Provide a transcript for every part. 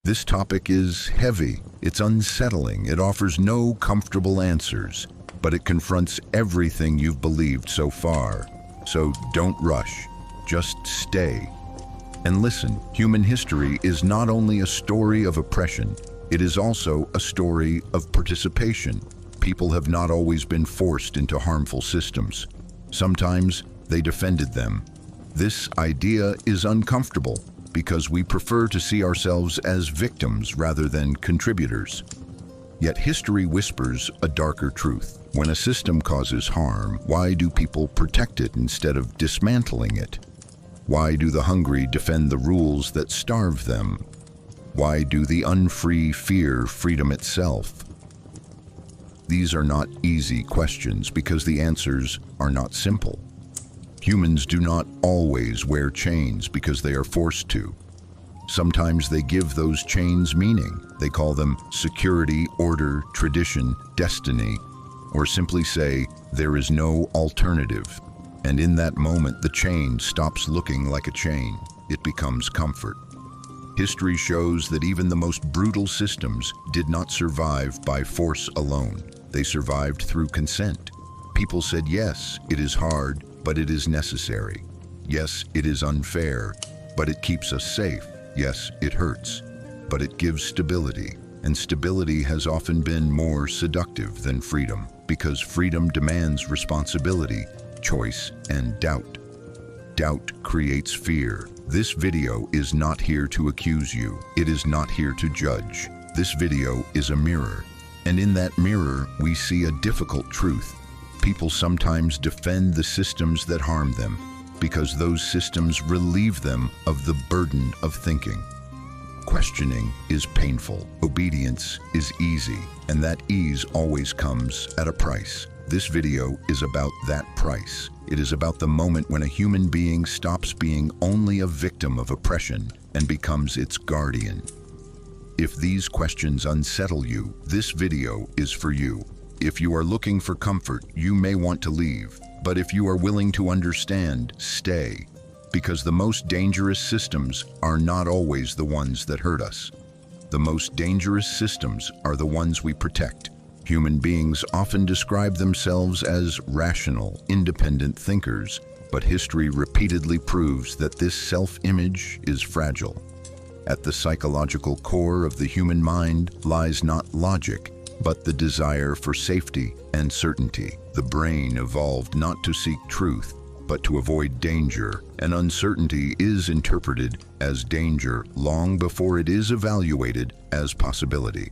This topic is heavy, it's unsettling, it offers no comfortable answers, but it confronts everything you've believed so far. So don't rush, just stay. And listen, human history is not only a story of oppression, it is also a story of participation. People have not always been forced into harmful systems. Sometimes they defended them. This idea is uncomfortable because we prefer to see ourselves as victims rather than contributors. Yet history whispers a darker truth. When a system causes harm, why do people protect it instead of dismantling it? Why do the hungry defend the rules that starve them? Why do the unfree fear freedom itself? These are not easy questions because the answers are not simple. Humans do not always wear chains because they are forced to. Sometimes they give those chains meaning. They call them security, order, tradition, destiny, or simply say, there is no alternative. And in that moment, the chain stops looking like a chain. It becomes comfort. History shows that even the most brutal systems did not survive by force alone. They survived through consent. People said, yes, it is hard, but it is necessary. Yes, it is unfair, but it keeps us safe. Yes, it hurts, but it gives stability. And stability has often been more seductive than freedom, because freedom demands responsibility, choice, and doubt. Doubt creates fear. This video is not here to accuse you. It is not here to judge. This video is a mirror. And in that mirror, we see a difficult truth. People sometimes defend the systems that harm them because those systems relieve them of the burden of thinking. Questioning is painful. Obedience is easy, and that ease always comes at a price. This video is about that price. It is about the moment when a human being stops being only a victim of oppression and becomes its guardian. If these questions unsettle you, this video is for you. If you are looking for comfort, you may want to leave. But if you are willing to understand, stay. Because the most dangerous systems are not always the ones that hurt us. The most dangerous systems are the ones we protect. Human beings often describe themselves as rational, independent thinkers, but history repeatedly proves that this self-image is fragile. At the psychological core of the human mind lies not logic, but the desire for safety and certainty. The brain evolved not to seek truth, but to avoid danger, and uncertainty is interpreted as danger long before it is evaluated as possibility.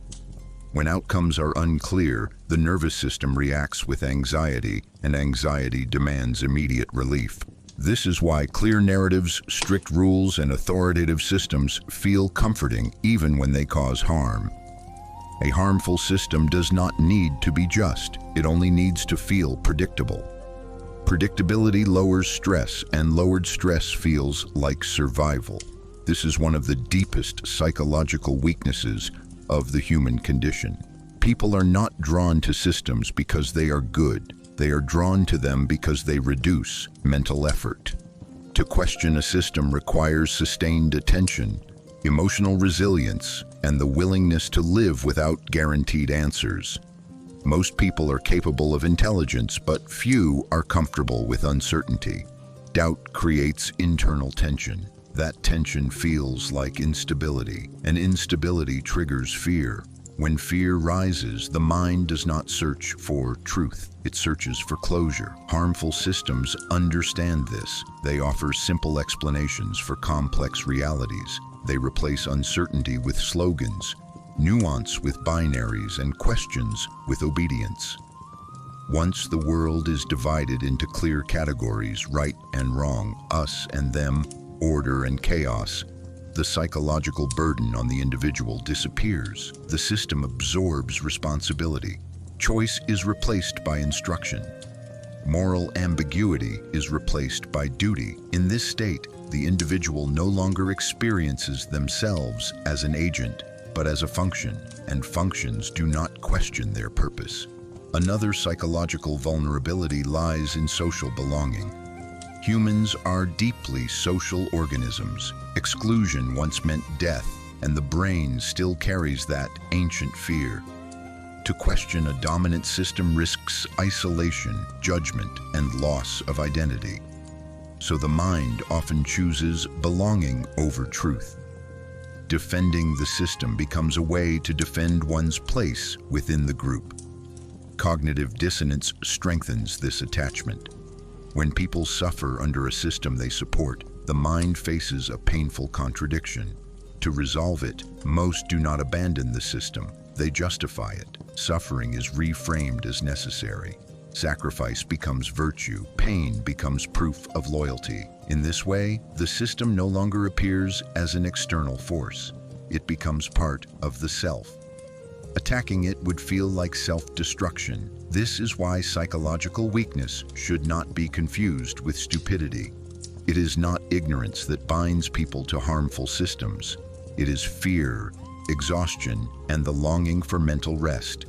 When outcomes are unclear, the nervous system reacts with anxiety, and anxiety demands immediate relief. This is why clear narratives, strict rules, and authoritative systems feel comforting even when they cause harm. A harmful system does not need to be just. It only needs to feel predictable. Predictability lowers stress, and lowered stress feels like survival. This is one of the deepest psychological weaknesses of the human condition. People are not drawn to systems because they are good. They are drawn to them because they reduce mental effort. To question a system requires sustained attention, emotional resilience, and the willingness to live without guaranteed answers. Most people are capable of intelligence, but few are comfortable with uncertainty. Doubt creates internal tension. That tension feels like instability, and instability triggers fear. When fear rises, the mind does not search for truth. It searches for closure. Harmful systems understand this. They offer simple explanations for complex realities. They replace uncertainty with slogans, nuance with binaries, and questions with obedience. Once the world is divided into clear categories, right and wrong, us and them, order and chaos, the psychological burden on the individual disappears. The system absorbs responsibility. Choice is replaced by instruction. Moral ambiguity is replaced by duty. In this state, the individual no longer experiences themselves as an agent, but as a function, and functions do not question their purpose. Another psychological vulnerability lies in social belonging. Humans are deeply social organisms. Exclusion once meant death. and the brain still carries that ancient fear. To question a dominant system risks isolation, judgment, and loss of identity. So the mind often chooses belonging over truth. Defending the system becomes a way to defend one's place within the group. Cognitive dissonance strengthens this attachment. When people suffer under a system they support, the mind faces a painful contradiction. To resolve it, most do not abandon the system, they justify it. Suffering is reframed as necessary. Sacrifice becomes virtue, pain becomes proof of loyalty. In this way, the system no longer appears as an external force. It becomes part of the self. Attacking it would feel like self-destruction. This is why psychological weakness should not be confused with stupidity. It is not ignorance that binds people to harmful systems. It is fear, exhaustion, and the longing for mental rest.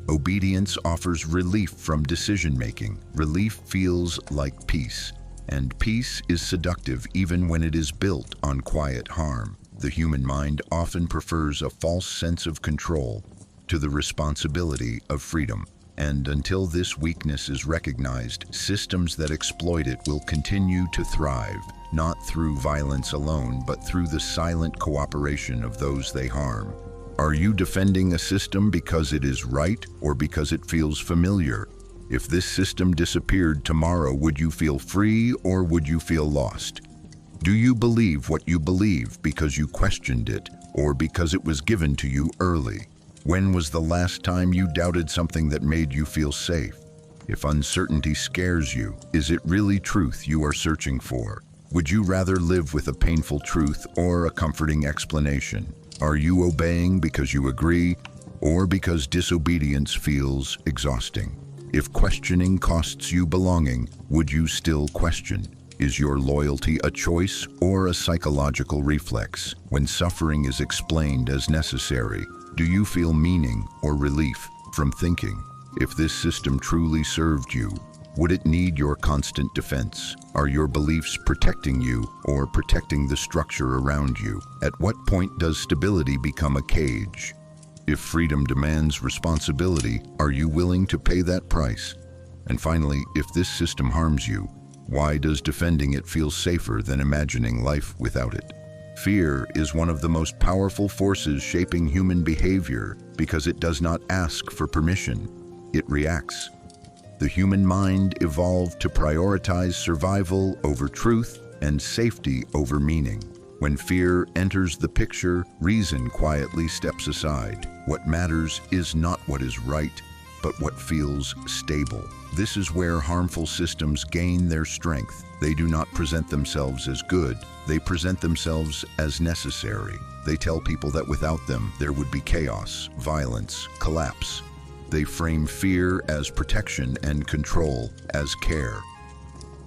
Obedience offers relief from decision-making. Relief feels like peace, and peace is seductive even when it is built on quiet harm. The human mind often prefers a false sense of control to the responsibility of freedom. And until this weakness is recognized, systems that exploit it will continue to thrive, not through violence alone, but through the silent cooperation of those they harm. Are you defending a system because it is right or because it feels familiar? If this system disappeared tomorrow, would you feel free or would you feel lost? Do you believe what you believe because you questioned it or because it was given to you early? When was the last time you doubted something that made you feel safe? If uncertainty scares you, is it really truth you are searching for? Would you rather live with a painful truth or a comforting explanation? Are you obeying because you agree or because disobedience feels exhausting? If questioning costs you belonging, would you still question? Is your loyalty a choice or a psychological reflex? When suffering is explained as necessary, do you feel meaning or relief from thinking? If this system truly served you, would it need your constant defense? Are your beliefs protecting you or protecting the structure around you? At what point does stability become a cage? If freedom demands responsibility, are you willing to pay that price? And finally, if this system harms you, why does defending it feel safer than imagining life without it? Fear is one of the most powerful forces shaping human behavior because it does not ask for permission. It reacts. The human mind evolved to prioritize survival over truth and safety over meaning. When fear enters the picture, reason quietly steps aside. What matters is not what is right, but what feels stable. This is where harmful systems gain their strength. They do not present themselves as good, they present themselves as necessary. They tell people that without them, there would be chaos, violence, collapse. They frame fear as protection and control as care.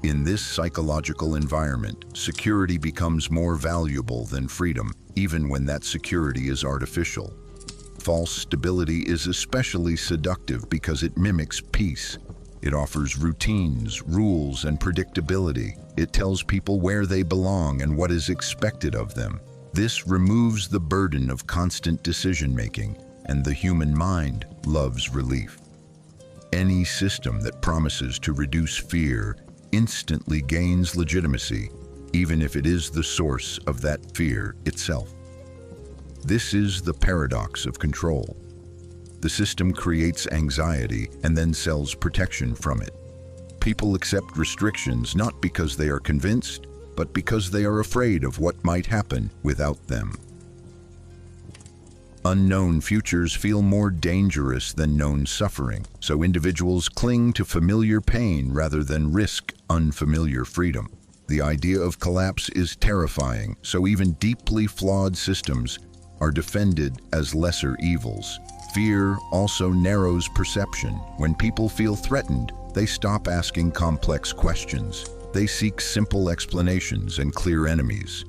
In this psychological environment, security becomes more valuable than freedom, even when that security is artificial. False stability is especially seductive because it mimics peace. It offers routines, rules, and predictability. It tells people where they belong and what is expected of them. This removes the burden of constant decision-making, and the human mind loves relief. Any system that promises to reduce fear instantly gains legitimacy, even if it is the source of that fear itself. This is the paradox of control. The system creates anxiety and then sells protection from it. People accept restrictions not because they are convinced, but because they are afraid of what might happen without them. Unknown futures feel more dangerous than known suffering, so individuals cling to familiar pain rather than risk unfamiliar freedom. The idea of collapse is terrifying, so even deeply flawed systems are defended as lesser evils. Fear also narrows perception. When people feel threatened, they stop asking complex questions. They seek simple explanations and clear enemies.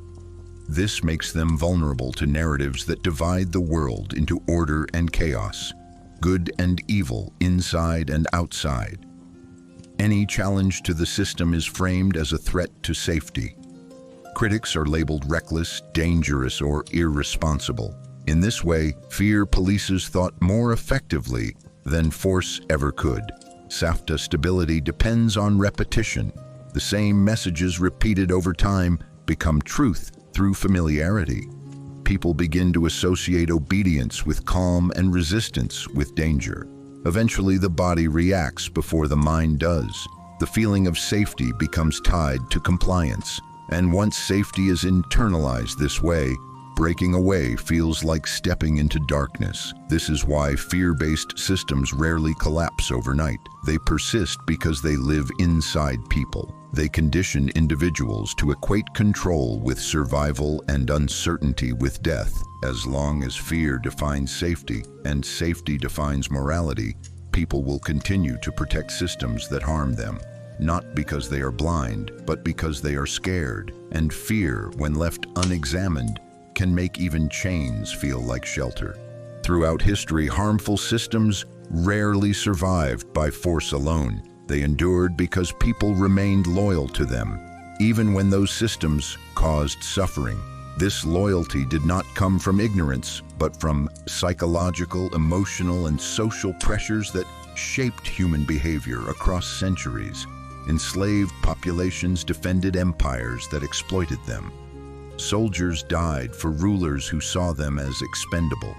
This makes them vulnerable to narratives that divide the world into order and chaos, good and evil, inside and outside. Any challenge to the system is framed as a threat to safety. Critics are labeled reckless, dangerous, or irresponsible. In this way, fear polices thought more effectively than force ever could. SAFTA stability depends on repetition. The same messages repeated over time become truth through familiarity. People begin to associate obedience with calm and resistance with danger. Eventually, the body reacts before the mind does. The feeling of safety becomes tied to compliance. And once safety is internalized this way, breaking away feels like stepping into darkness. This is why fear-based systems rarely collapse overnight. They persist because they live inside people. They condition individuals to equate control with survival and uncertainty with death. As long as fear defines safety and safety defines morality, people will continue to protect systems that harm them. Not because they are blind, but because they are scared. And fear, when left unexamined, can make even chains feel like shelter. Throughout history, harmful systems rarely survived by force alone. They endured because people remained loyal to them, even when those systems caused suffering. This loyalty did not come from ignorance, but from psychological, emotional, and social pressures that shaped human behavior across centuries. Enslaved populations defended empires that exploited them. Soldiers died for rulers who saw them as expendable.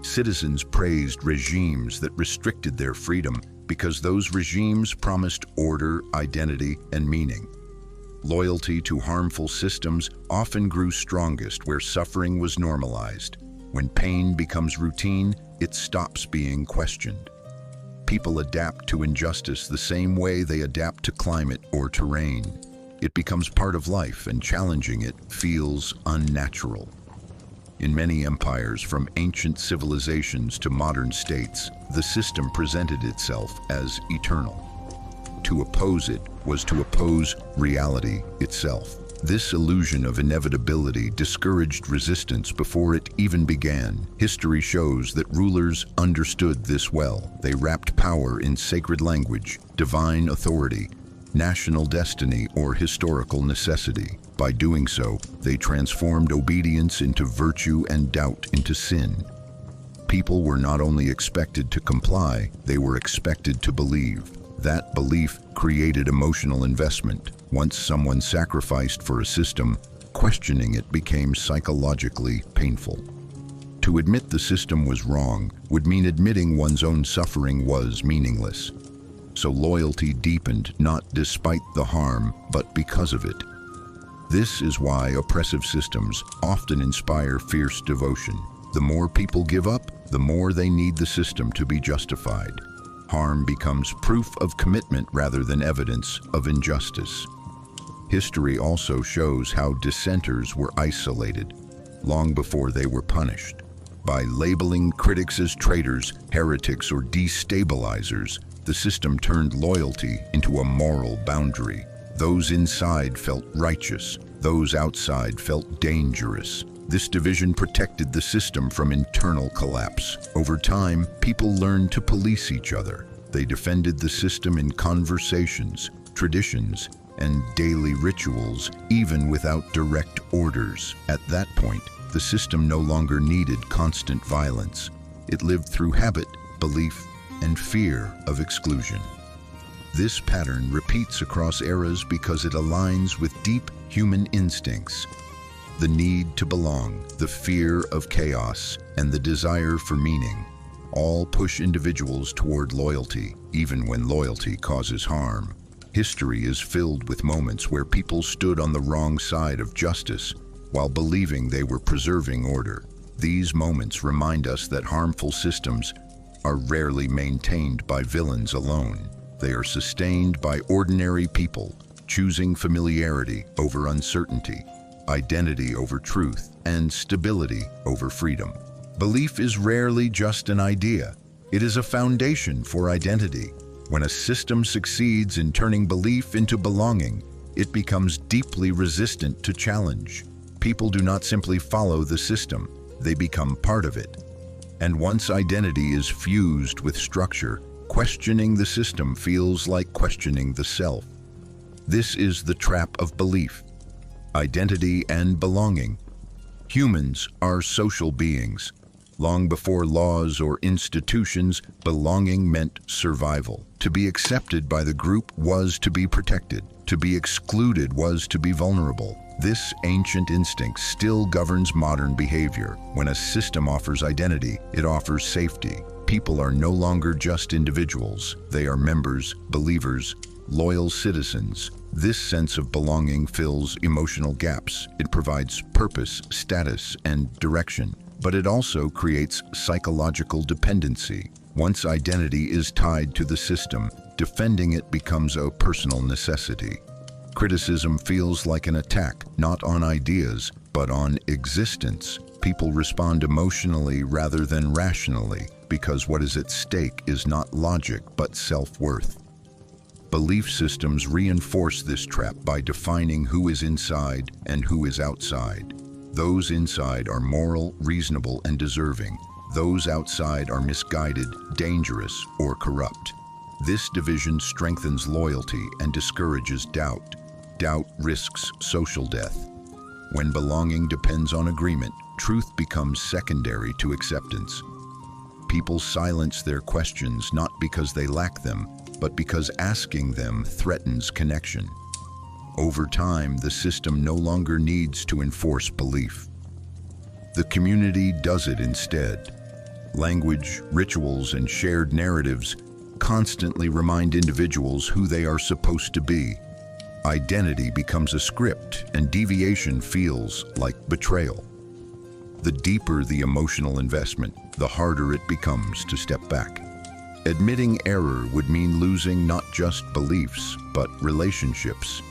Citizens praised regimes that restricted their freedom because those regimes promised order, identity, and meaning. Loyalty to harmful systems often grew strongest where suffering was normalized. When pain becomes routine, it stops being questioned. People adapt to injustice the same way they adapt to climate or terrain. It becomes part of life, and challenging it feels unnatural. In many empires, from ancient civilizations to modern states, the system presented itself as eternal. To oppose it was to oppose reality itself. This illusion of inevitability discouraged resistance before it even began. History shows that rulers understood this well. They wrapped power in sacred language, divine authority, national destiny, or historical necessity. By doing so, they transformed obedience into virtue and doubt into sin. People were not only expected to comply, they were expected to believe. That belief created emotional investment. Once someone sacrificed for a system, questioning it became psychologically painful. To admit the system was wrong would mean admitting one's own suffering was meaningless. So loyalty deepened not despite the harm, but because of it. This is why oppressive systems often inspire fierce devotion. The more people give up, the more they need the system to be justified. Harm becomes proof of commitment rather than evidence of injustice. History also shows how dissenters were isolated long before they were punished. By labeling critics as traitors, heretics, or destabilizers, the system turned loyalty into a moral boundary. Those inside felt righteous, those outside felt dangerous. This division protected the system from internal collapse. Over time, people learned to police each other. They defended the system in conversations, traditions, and daily rituals, even without direct orders. At that point, the system no longer needed constant violence. It lived through habit, belief, and fear of exclusion. This pattern repeats across eras because it aligns with deep human instincts. The need to belong, the fear of chaos, and the desire for meaning all push individuals toward loyalty, even when loyalty causes harm. History is filled with moments where people stood on the wrong side of justice while believing they were preserving order. These moments remind us that harmful systems are rarely maintained by villains alone. They are sustained by ordinary people, choosing familiarity over uncertainty, identity over truth, and stability over freedom. Belief is rarely just an idea. It is a foundation for identity. When a system succeeds in turning belief into belonging, it becomes deeply resistant to challenge. People do not simply follow the system, they become part of it. And once identity is fused with structure, questioning the system feels like questioning the self. This is the trap of belief. identity and belonging. Humans are social beings. Long before laws or institutions, belonging meant survival. To be accepted by the group was to be protected. To be excluded was to be vulnerable. This ancient instinct still governs modern behavior. When a system offers identity, it offers safety. People are no longer just individuals. They are members, believers, loyal citizens. This sense of belonging fills emotional gaps. It provides purpose, status, and direction. But it also creates psychological dependency. Once identity is tied to the system, defending it becomes a personal necessity. Criticism feels like an attack, not on ideas, but on existence. People respond emotionally rather than rationally, because what is at stake is not logic, but self-worth. Belief systems reinforce this trap by defining who is inside and who is outside. Those inside are moral, reasonable, and deserving. Those outside are misguided, dangerous, or corrupt. This division strengthens loyalty and discourages doubt. Doubt risks social death. When belonging depends on agreement, truth becomes secondary to acceptance. People silence their questions not because they lack them, but because asking them threatens connection. Over time, the system no longer needs to enforce belief. The community does it instead. Language, rituals, and shared narratives constantly remind individuals who they are supposed to be. Identity becomes a script, and deviation feels like betrayal. The deeper the emotional investment, the harder it becomes to step back. Admitting error would mean losing not just beliefs, but relationships,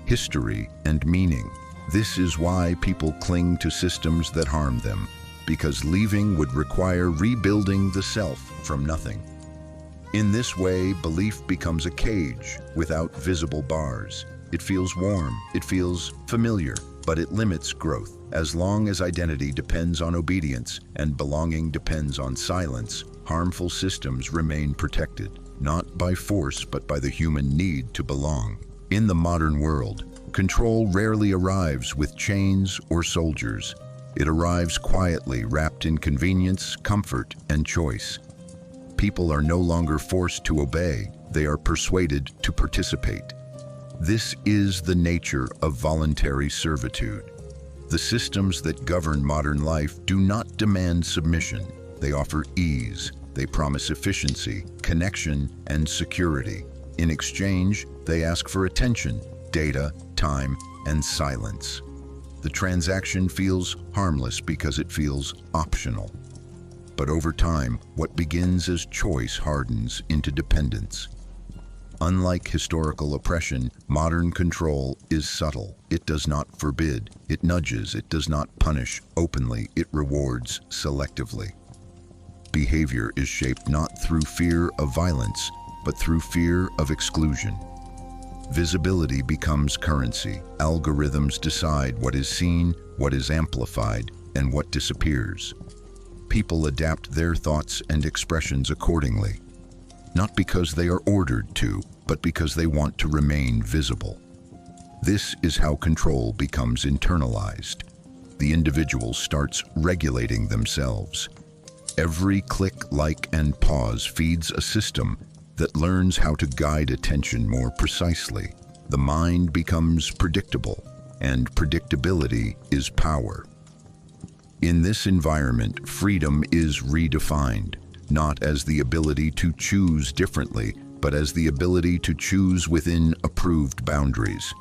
history, and meaning. This is why people cling to systems that harm them, because leaving would require rebuilding the self from nothing. In this way, belief becomes a cage without visible bars. It feels warm, it feels familiar, but it limits growth. As long as identity depends on obedience and belonging depends on silence, harmful systems remain protected, not by force but by the human need to belong. In the modern world, control rarely arrives with chains or soldiers. It arrives quietly, wrapped in convenience, comfort, and choice. People are no longer forced to obey, they are persuaded to participate. This is the nature of voluntary servitude. The systems that govern modern life do not demand submission. They offer ease. They promise efficiency, connection, and security. In exchange, they ask for attention, data, time, and silence. The transaction feels harmless because it feels optional. But over time, what begins as choice hardens into dependence. Unlike historical oppression, modern control is subtle. It does not forbid, it nudges, it does not punish openly, it rewards selectively. Behavior is shaped not through fear of violence, but through fear of exclusion. Visibility becomes currency. Algorithms decide what is seen, what is amplified, and what disappears. People adapt their thoughts and expressions accordingly, not because they are ordered to, but because they want to remain visible. This is how control becomes internalized. The individual starts regulating themselves. Every click, like, and pause feeds a system that learns how to guide attention more precisely. The mind becomes predictable, and predictability is power. In this environment, freedom is redefined, not as the ability to choose differently, but as the ability to choose within approved boundaries.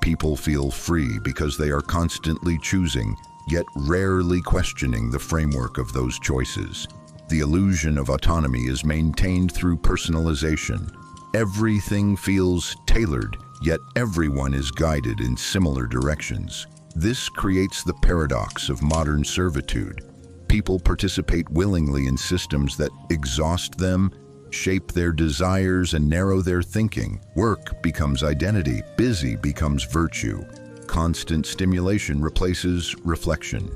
People feel free because they are constantly choosing, yet rarely questioning the framework of those choices. The illusion of autonomy is maintained through personalization. Everything feels tailored, yet everyone is guided in similar directions. This creates the paradox of modern servitude. People participate willingly in systems that exhaust them, shape their desires, and narrow their thinking. Work becomes identity, busy becomes virtue. Constant stimulation replaces reflection.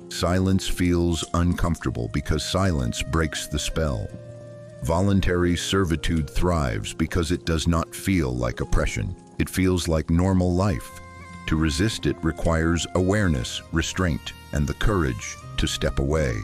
Silence feels uncomfortable because silence breaks the spell. Voluntary servitude thrives because it does not feel like oppression. It feels like normal life. To resist it requires awareness, restraint, and the courage to step away.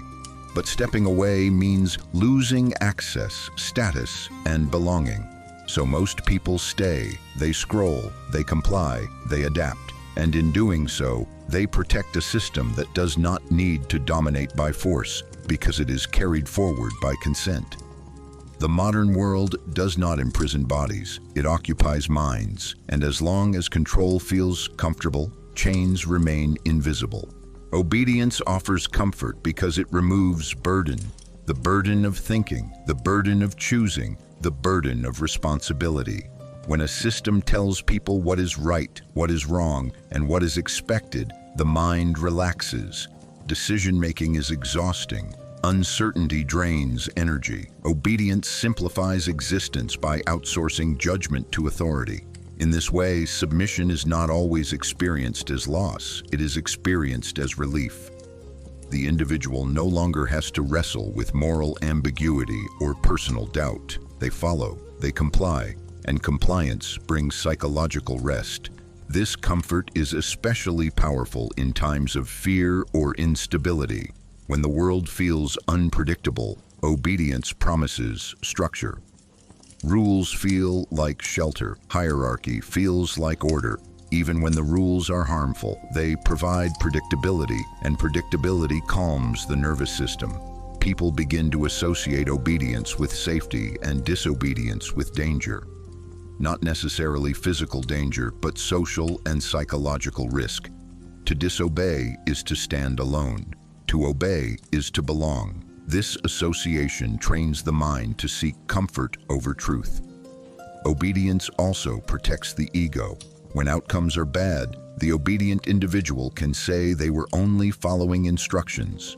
But stepping away means losing access, status, and belonging. So most people stay, they scroll, they comply, they adapt, and in doing so, they protect a system that does not need to dominate by force because it is carried forward by consent. The modern world does not imprison bodies, it occupies minds, and as long as control feels comfortable, chains remain invisible. Obedience offers comfort because it removes burden, the burden of thinking, the burden of choosing, the burden of responsibility. When a system tells people what is right, what is wrong, and what is expected, the mind relaxes. Decision-making is exhausting. Uncertainty drains energy. Obedience simplifies existence by outsourcing judgment to authority. In this way, submission is not always experienced as loss, it is experienced as relief. The individual no longer has to wrestle with moral ambiguity or personal doubt. They follow, they comply, and compliance brings psychological rest. This comfort is especially powerful in times of fear or instability. When the world feels unpredictable, obedience promises structure. Rules feel like shelter. Hierarchy feels like order. Even when the rules are harmful, they provide predictability, and predictability calms the nervous system. People begin to associate obedience with safety and disobedience with danger. Not necessarily physical danger, but social and psychological risk. To disobey is to stand alone. To obey is to belong. This association trains the mind to seek comfort over truth. Obedience also protects the ego. When outcomes are bad, the obedient individual can say they were only following instructions.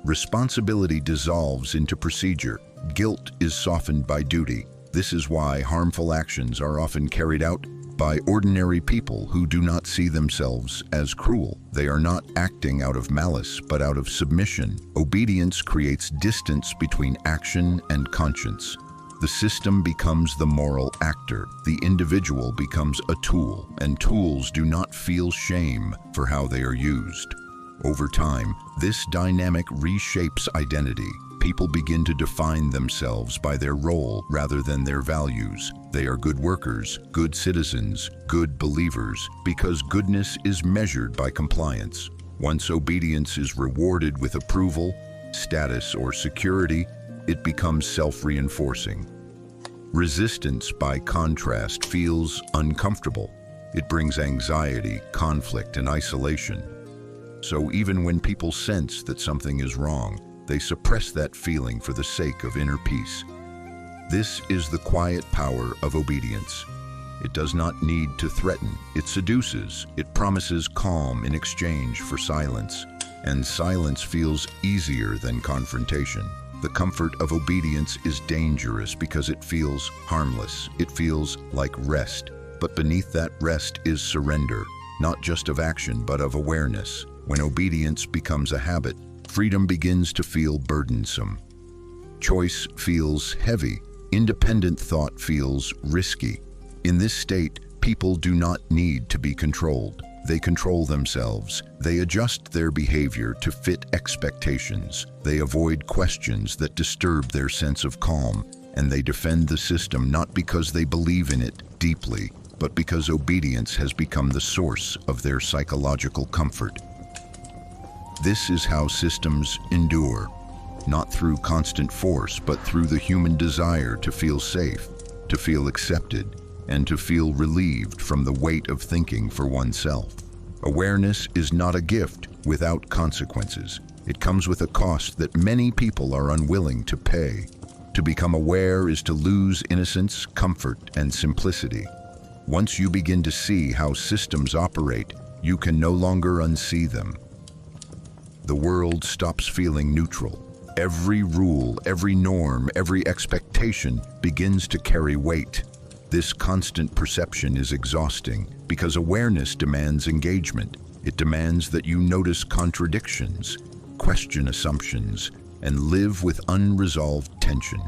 Responsibility dissolves into procedure. Guilt is softened by duty. This is why harmful actions are often carried out by ordinary people who do not see themselves as cruel. They are not acting out of malice, but out of submission. Obedience creates distance between action and conscience. The system becomes the moral actor. The individual becomes a tool, and tools do not feel shame for how they are used. Over time, this dynamic reshapes identity. People begin to define themselves by their role rather than their values. They are good workers, good citizens, good believers, because goodness is measured by compliance. Once obedience is rewarded with approval, status, or security, it becomes self-reinforcing. Resistance, by contrast, feels uncomfortable. It brings anxiety, conflict, and isolation. So even when people sense that something is wrong, they suppress that feeling for the sake of inner peace. This is the quiet power of obedience. It does not need to threaten. It seduces. It promises calm in exchange for silence. And silence feels easier than confrontation. The comfort of obedience is dangerous because it feels harmless. It feels like rest. But beneath that rest is surrender, not just of action, but of awareness. When obedience becomes a habit, freedom begins to feel burdensome. Choice feels heavy. Independent thought feels risky. In this state, people do not need to be controlled. They control themselves. They adjust their behavior to fit expectations. They avoid questions that disturb their sense of calm, and they defend the system not because they believe in it deeply, but because obedience has become the source of their psychological comfort. This is how systems endure, not through constant force, but through the human desire to feel safe, to feel accepted, and to feel relieved from the weight of thinking for oneself. Awareness is not a gift without consequences. It comes with a cost that many people are unwilling to pay. To become aware is to lose innocence, comfort, and simplicity. Once you begin to see how systems operate, you can no longer unsee them. The world stops feeling neutral. Every rule, every norm, every expectation begins to carry weight. This constant perception is exhausting because awareness demands engagement. It demands that you notice contradictions, question assumptions, and live with unresolved tension.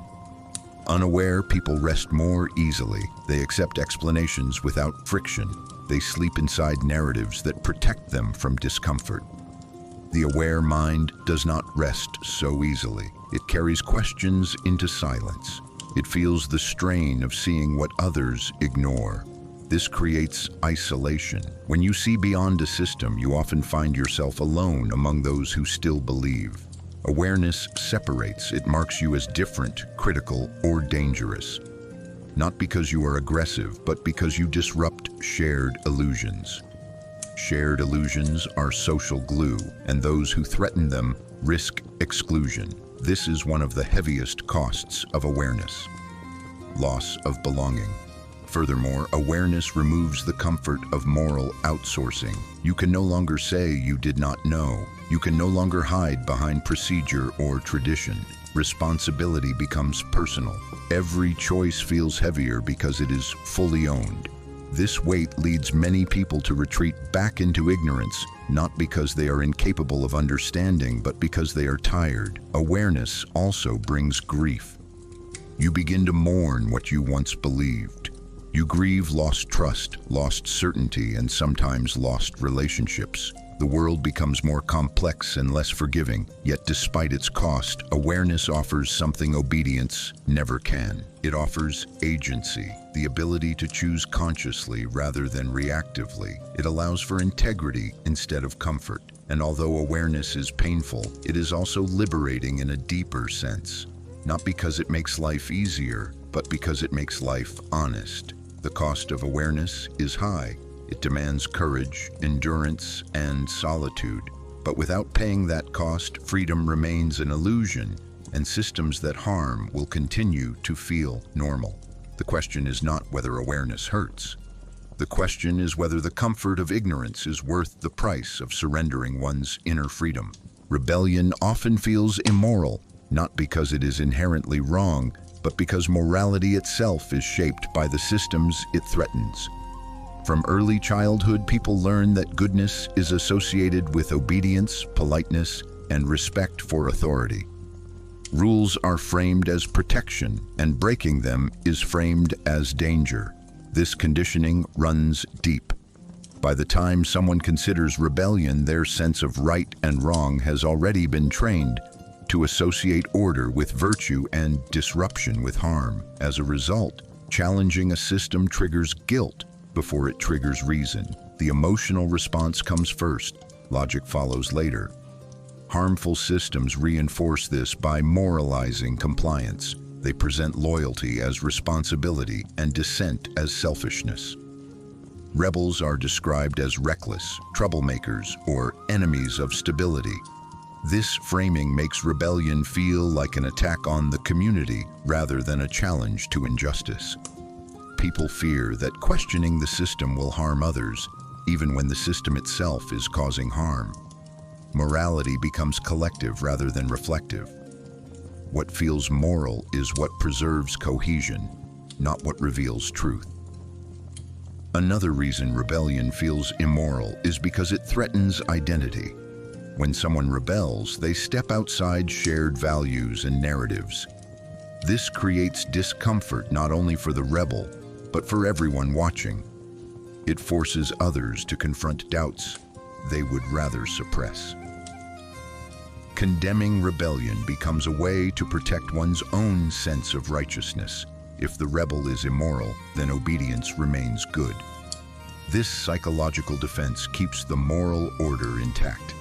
Unaware people rest more easily. They accept explanations without friction. They sleep inside narratives that protect them from discomfort. The aware mind does not rest so easily. It carries questions into silence. It feels the strain of seeing what others ignore. This creates isolation. When you see beyond a system, you often find yourself alone among those who still believe. Awareness separates. It marks you as different, critical, or dangerous. Not because you are aggressive, but because you disrupt shared illusions. Shared illusions are social glue, and those who threaten them risk exclusion. This is one of the heaviest costs of awareness. Loss of belonging. Furthermore, awareness removes the comfort of moral outsourcing. You can no longer say you did not know. You can no longer hide behind procedure or tradition. Responsibility becomes personal. Every choice feels heavier because it is fully owned. This weight leads many people to retreat back into ignorance, not because they are incapable of understanding, but because they are tired. Awareness also brings grief. You begin to mourn what you once believed. You grieve lost trust, lost certainty, and sometimes lost relationships. The world becomes more complex and less forgiving, yet despite its cost, awareness offers something obedience never can. It offers agency, the ability to choose consciously rather than reactively. It allows for integrity instead of comfort. And although awareness is painful, it is also liberating in a deeper sense. Not because it makes life easier, but because it makes life honest. The cost of awareness is high. It demands courage, endurance, and solitude. But without paying that cost, freedom remains an illusion, and systems that harm will continue to feel normal. The question is not whether awareness hurts. The question is whether the comfort of ignorance is worth the price of surrendering one's inner freedom. Rebellion often feels immoral, not because it is inherently wrong, but because morality itself is shaped by the systems it threatens. From early childhood, people learn that goodness is associated with obedience, politeness, and respect for authority. Rules are framed as protection, and breaking them is framed as danger. This conditioning runs deep. By the time someone considers rebellion, their sense of right and wrong has already been trained to associate order with virtue and disruption with harm. As a result, challenging a system triggers guilt before it triggers reason. The emotional response comes first, logic follows later. Harmful systems reinforce this by moralizing compliance. They present loyalty as responsibility and dissent as selfishness. Rebels are described as reckless, troublemakers, or enemies of stability. This framing makes rebellion feel like an attack on the community rather than a challenge to injustice. People fear that questioning the system will harm others, even when the system itself is causing harm. Morality becomes collective rather than reflective. What feels moral is what preserves cohesion, not what reveals truth. Another reason rebellion feels immoral is because it threatens identity. When someone rebels, they step outside shared values and narratives. This creates discomfort not only for the rebel, but for everyone watching. It forces others to confront doubts they would rather suppress. Condemning rebellion becomes a way to protect one's own sense of righteousness. If the rebel is immoral, then obedience remains good. This psychological defense keeps the moral order intact.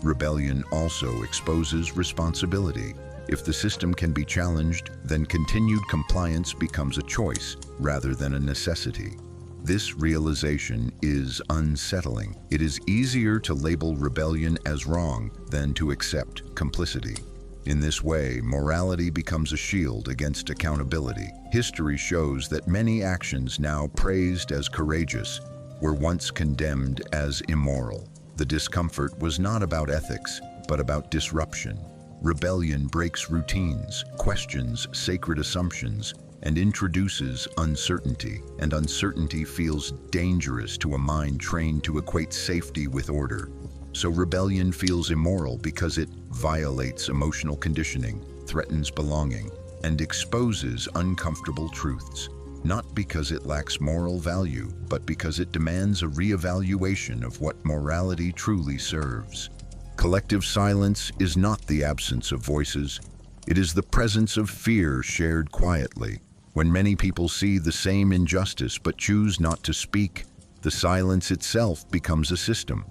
Rebellion also exposes responsibility. If the system can be challenged, then continued compliance becomes a choice rather than a necessity. This realization is unsettling. It is easier to label rebellion as wrong than to accept complicity. In this way, morality becomes a shield against accountability. History shows that many actions now praised as courageous were once condemned as immoral. The discomfort was not about ethics, but about disruption. Rebellion breaks routines, questions sacred assumptions, and introduces uncertainty. And uncertainty feels dangerous to a mind trained to equate safety with order. So rebellion feels immoral because it violates emotional conditioning, threatens belonging, and exposes uncomfortable truths. not because it lacks moral value, but because it demands a reevaluation of what morality truly serves. Collective silence is not the absence of voices. It is the presence of fear shared quietly. When many people see the same injustice but choose not to speak, the silence itself becomes a system.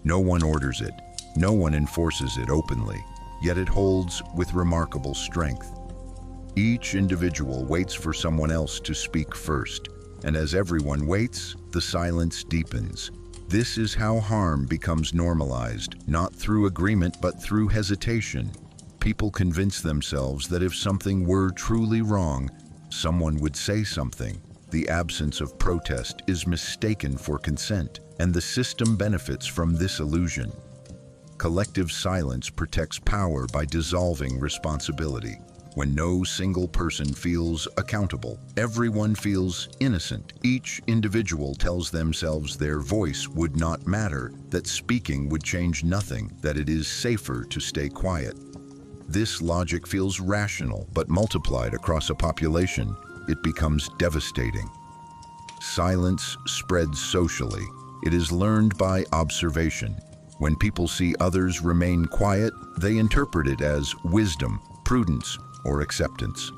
No one orders it, no one enforces it openly, yet it holds with remarkable strength. Each individual waits for someone else to speak first, and as everyone waits, the silence deepens. This is how harm becomes normalized, not through agreement but through hesitation. People convince themselves that if something were truly wrong, someone would say something. The absence of protest is mistaken for consent, and the system benefits from this illusion. Collective silence protects power by dissolving responsibility. When no single person feels accountable, everyone feels innocent. Each individual tells themselves their voice would not matter, that speaking would change nothing, that it is safer to stay quiet. This logic feels rational, but multiplied across a population, it becomes devastating. Silence spreads socially. It is learned by observation. When people see others remain quiet, they interpret it as wisdom, prudence, or acceptance.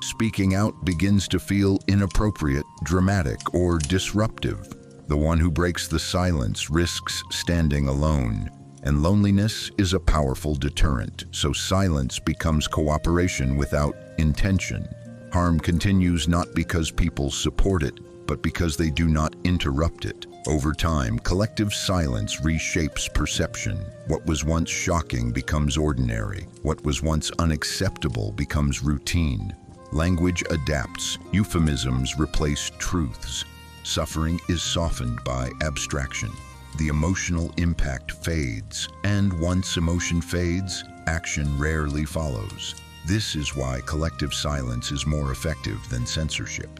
Speaking out begins to feel inappropriate, dramatic, or disruptive. The one who breaks the silence risks standing alone, and loneliness is a powerful deterrent, so silence becomes cooperation without intention. Harm continues not because people support it, but because they do not interrupt it. Over time, collective silence reshapes perception. What was once shocking becomes ordinary. What was once unacceptable becomes routine. Language adapts. Euphemisms replace truths. Suffering is softened by abstraction. The emotional impact fades, and once emotion fades, action rarely follows. This is why collective silence is more effective than censorship.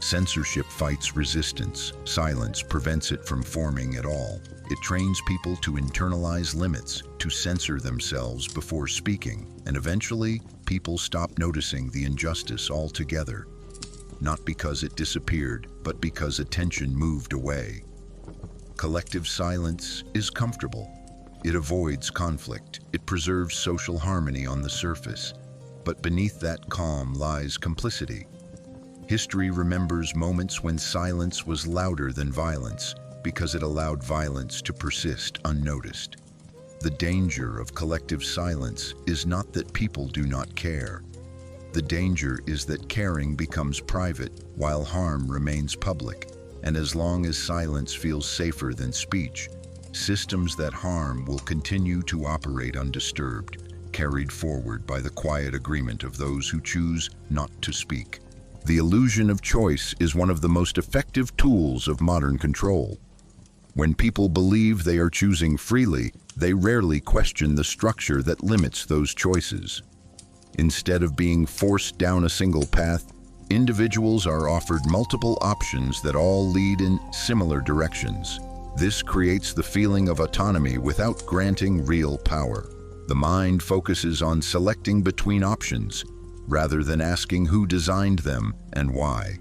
Censorship fights resistance. Silence prevents it from forming at all. It trains people to internalize limits, to censor themselves before speaking, and eventually, people stop noticing the injustice altogether. Not because it disappeared, but because attention moved away. Collective silence is comfortable. It avoids conflict. It preserves social harmony on the surface. But beneath that calm lies complicity. History remembers moments when silence was louder than violence because it allowed violence to persist unnoticed. The danger of collective silence is not that people do not care. The danger is that caring becomes private while harm remains public. And as long as silence feels safer than speech, systems that harm will continue to operate undisturbed, carried forward by the quiet agreement of those who choose not to speak. The illusion of choice is one of the most effective tools of modern control. When people believe they are choosing freely, they rarely question the structure that limits those choices. Instead of being forced down a single path, individuals are offered multiple options that all lead in similar directions. This creates the feeling of autonomy without granting real power. The mind focuses on selecting between options, rather than asking who designed them and why.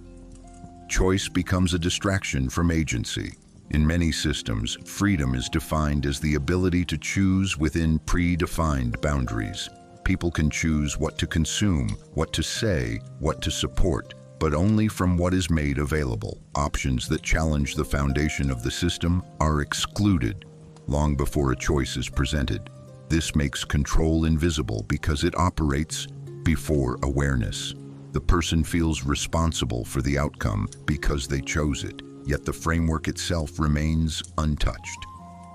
Choice becomes a distraction from agency. In many systems, freedom is defined as the ability to choose within predefined boundaries. People can choose what to consume, what to say, what to support, but only from what is made available. Options that challenge the foundation of the system are excluded long before a choice is presented. This makes control invisible because it operates before awareness. The person feels responsible for the outcome because they chose it, yet the framework itself remains untouched.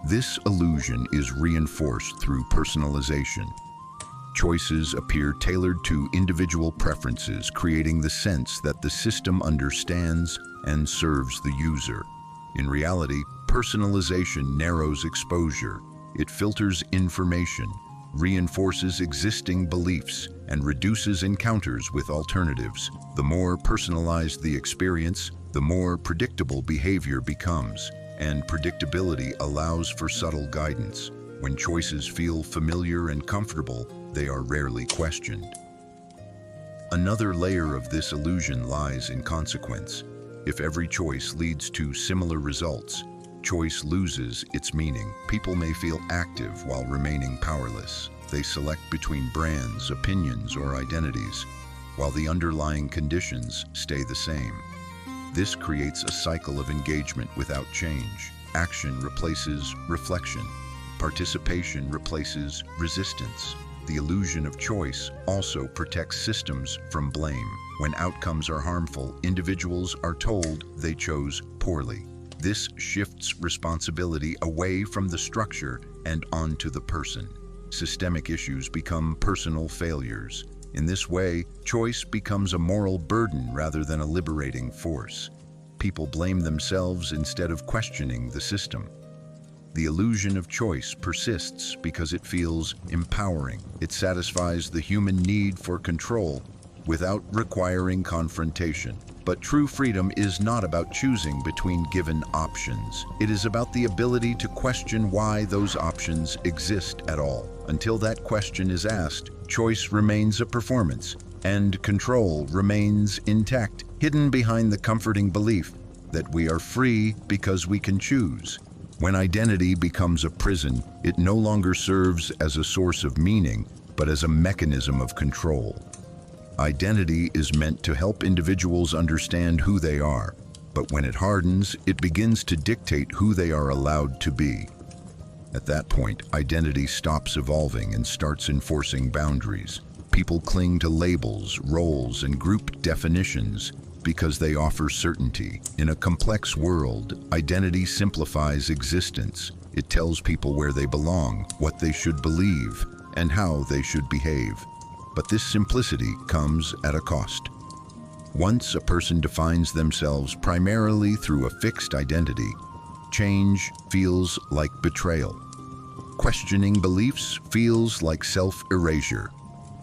This illusion is reinforced through personalization. Choices appear tailored to individual preferences, creating the sense that the system understands and serves the user. In reality, personalization narrows exposure. It filters information, reinforces existing beliefs, and reduces encounters with alternatives. The more personalized the experience, the more predictable behavior becomes, and predictability allows for subtle guidance. When choices feel familiar and comfortable, they are rarely questioned. Another layer of this illusion lies in consequence. If every choice leads to similar results, choice loses its meaning. People may feel active while remaining powerless. They select between brands, opinions, or identities, while the underlying conditions stay the same. This creates a cycle of engagement without change. Action replaces reflection. Participation replaces resistance. The illusion of choice also protects systems from blame. When outcomes are harmful, individuals are told they chose poorly. This shifts responsibility away from the structure and onto the person. Systemic issues become personal failures. In this way, choice becomes a moral burden rather than a liberating force. People blame themselves instead of questioning the system. The illusion of choice persists because it feels empowering. It satisfies the human need for control without requiring confrontation. But true freedom is not about choosing between given options. It is about the ability to question why those options exist at all. Until that question is asked, choice remains a performance, and control remains intact, hidden behind the comforting belief that we are free because we can choose. When identity becomes a prison, it no longer serves as a source of meaning, but as a mechanism of control. Identity is meant to help individuals understand who they are, but when it hardens, it begins to dictate who they are allowed to be. At that point, identity stops evolving and starts enforcing boundaries. People cling to labels, roles, and group definitions because they offer certainty. In a complex world, identity simplifies existence. It tells people where they belong, what they should believe, and how they should behave. But this simplicity comes at a cost. Once a person defines themselves primarily through a fixed identity, change feels like betrayal. Questioning beliefs feels like self-erasure.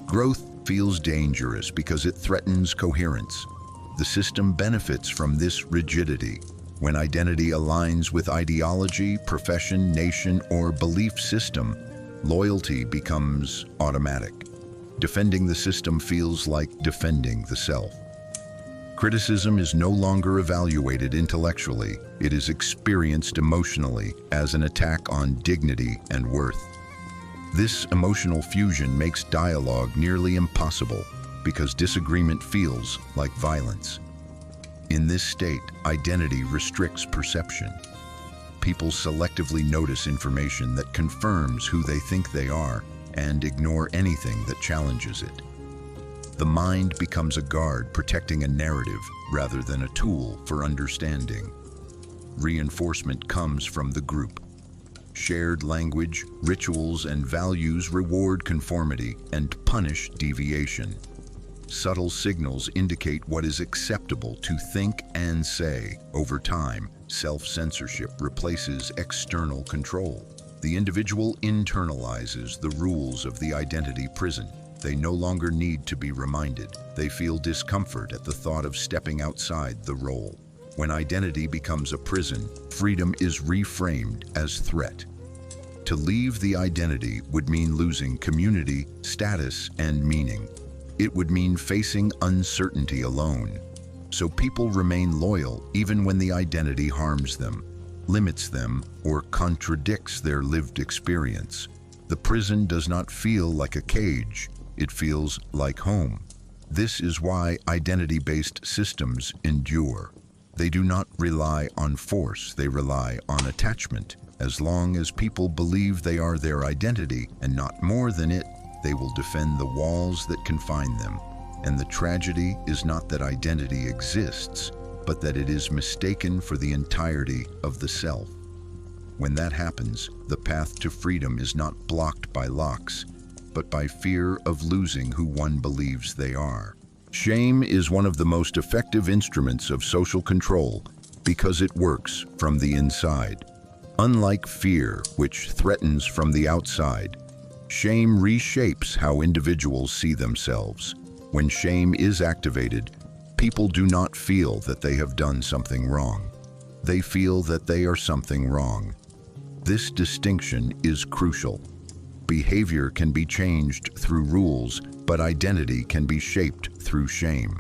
Growth feels dangerous because it threatens coherence. The system benefits from this rigidity. When identity aligns with ideology, profession, nation, or belief system, loyalty becomes automatic. Defending the system feels like defending the self. Criticism is no longer evaluated intellectually. It is experienced emotionally as an attack on dignity and worth. This emotional fusion makes dialogue nearly impossible because disagreement feels like violence. In this state, identity restricts perception. People selectively notice information that confirms who they think they are and ignore anything that challenges it. The mind becomes a guard protecting a narrative rather than a tool for understanding. Reinforcement comes from the group. Shared language, rituals, and values reward conformity and punish deviation. Subtle signals indicate what is acceptable to think and say. Over time, self-censorship replaces external control. The individual internalizes the rules of the identity prison. They no longer need to be reminded. They feel discomfort at the thought of stepping outside the role. When identity becomes a prison, freedom is reframed as threat. To leave the identity would mean losing community, status, and meaning. It would mean facing uncertainty alone. So people remain loyal even when the identity harms them, limits them, or contradicts their lived experience. The prison does not feel like a cage. It feels like home. This is why identity-based systems endure. They do not rely on force, they rely on attachment. As long as people believe they are their identity and not more than it, they will defend the walls that confine them. And the tragedy is not that identity exists, but that it is mistaken for the entirety of the self. When that happens, the path to freedom is not blocked by locks, but by fear of losing who one believes they are. Shame is one of the most effective instruments of social control because it works from the inside. Unlike fear, which threatens from the outside, shame reshapes how individuals see themselves. When shame is activated, people do not feel that they have done something wrong. They feel that they are something wrong. This distinction is crucial. Behavior can be changed through rules, but identity can be shaped through shame.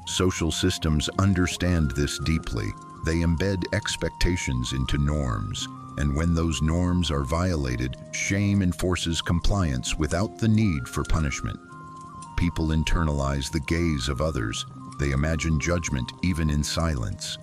Social systems understand this deeply. They embed expectations into norms, and when those norms are violated, shame enforces compliance without the need for punishment. People internalize the gaze of others. They imagine judgment even in silence.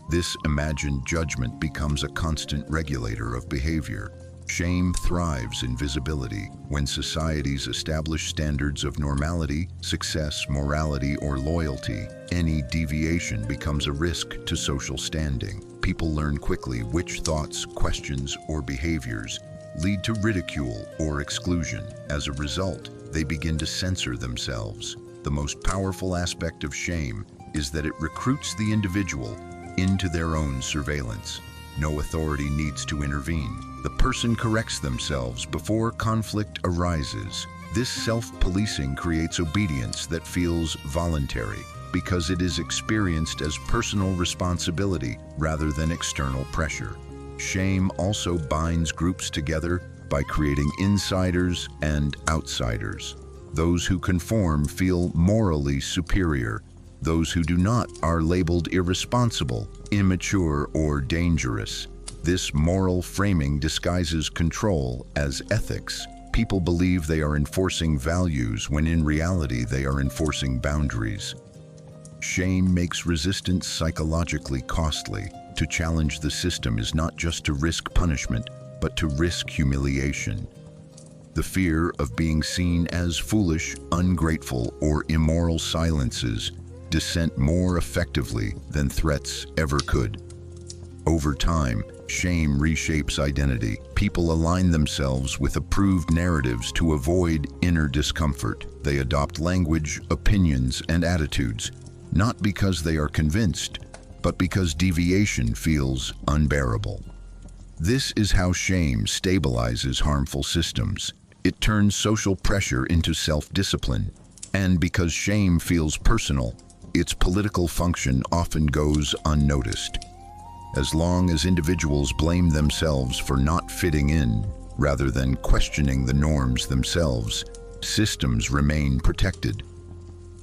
This imagined judgment becomes a constant regulator of behavior. Shame thrives in visibility. When societies establish standards of normality, success, morality, or loyalty, any deviation becomes a risk to social standing. People learn quickly which thoughts, questions, or behaviors lead to ridicule or exclusion. As a result, they begin to censor themselves. The most powerful aspect of shame is that it recruits the individual into their own surveillance. No authority needs to intervene. The person corrects themselves before conflict arises. This self-policing creates obedience that feels voluntary because it is experienced as personal responsibility rather than external pressure. Shame also binds groups together by creating insiders and outsiders. Those who conform feel morally superior. Those who do not are labeled irresponsible, immature, or dangerous. This moral framing disguises control as ethics. People believe they are enforcing values when in reality they are enforcing boundaries. Shame makes resistance psychologically costly. To challenge the system is not just to risk punishment, but to risk humiliation. The fear of being seen as foolish, ungrateful, or immoral silences dissent more effectively than threats ever could. Over time, shame reshapes identity. People align themselves with approved narratives to avoid inner discomfort. They adopt language, opinions, and attitudes, not because they are convinced, but because deviation feels unbearable. This is how shame stabilizes harmful systems. It turns social pressure into self-discipline. And because shame feels personal, its political function often goes unnoticed. As long as individuals blame themselves for not fitting in, rather than questioning the norms themselves, systems remain protected.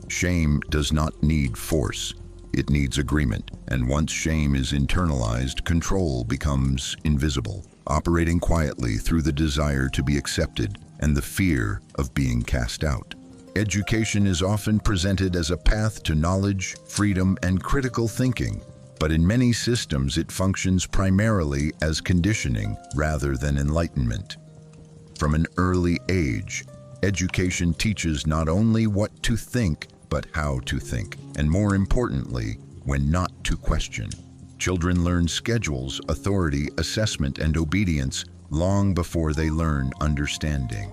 Shame does not need force. It needs agreement, and once shame is internalized, control becomes invisible, operating quietly through the desire to be accepted and the fear of being cast out. Education is often presented as a path to knowledge, freedom, and critical thinking, but in many systems it functions primarily as conditioning rather than enlightenment. From an early age, education teaches not only what to think, but how to think, and more importantly, when not to question. Children learn schedules, authority, assessment, and obedience long before they learn understanding.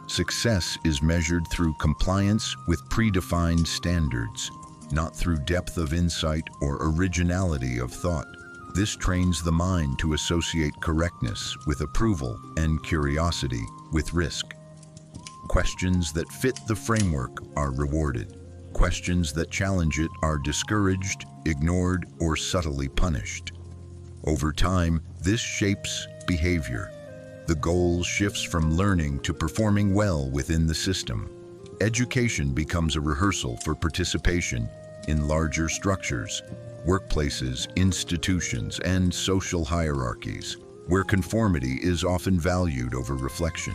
Success is measured through compliance with predefined standards, not through depth of insight or originality of thought. This trains the mind to associate correctness with approval and curiosity with risk. Questions that fit the framework are rewarded. Questions that challenge it are discouraged, ignored, or subtly punished. Over time, this shapes behavior. The goal shifts from learning to performing well within the system. Education becomes a rehearsal for participation in larger structures, workplaces, institutions, and social hierarchies, where conformity is often valued over reflection.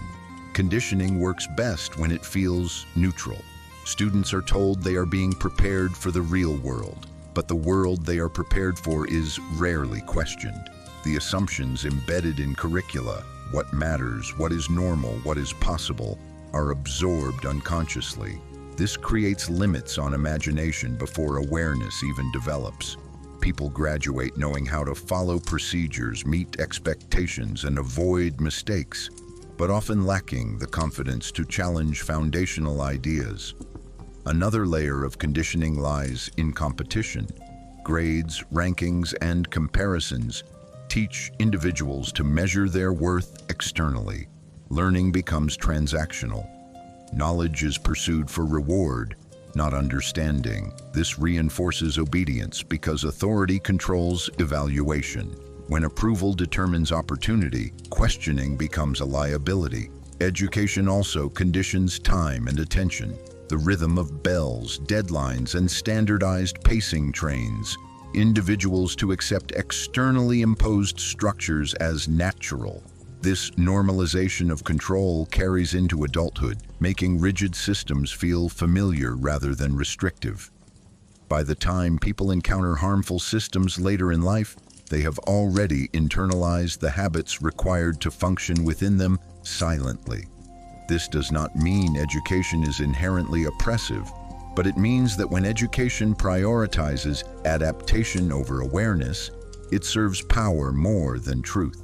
Conditioning works best when it feels neutral. Students are told they are being prepared for the real world, but the world they are prepared for is rarely questioned. The assumptions embedded in curricula, what matters, what is normal, what is possible, are absorbed unconsciously. This creates limits on imagination before awareness even develops. People graduate knowing how to follow procedures, meet expectations, and avoid mistakes, but often lacking the confidence to challenge foundational ideas. Another layer of conditioning lies in competition. Grades, rankings, and comparisons teach individuals to measure their worth externally. Learning becomes transactional. Knowledge is pursued for reward, not understanding. This reinforces obedience because authority controls evaluation. When approval determines opportunity, questioning becomes a liability. Education also conditions time and attention. The rhythm of bells, deadlines, and standardized pacing trains individuals to accept externally imposed structures as natural. This normalization of control carries into adulthood, making rigid systems feel familiar rather than restrictive. By the time people encounter harmful systems later in life, they have already internalized the habits required to function within them silently. This does not mean education is inherently oppressive, but it means that when education prioritizes adaptation over awareness, it serves power more than truth.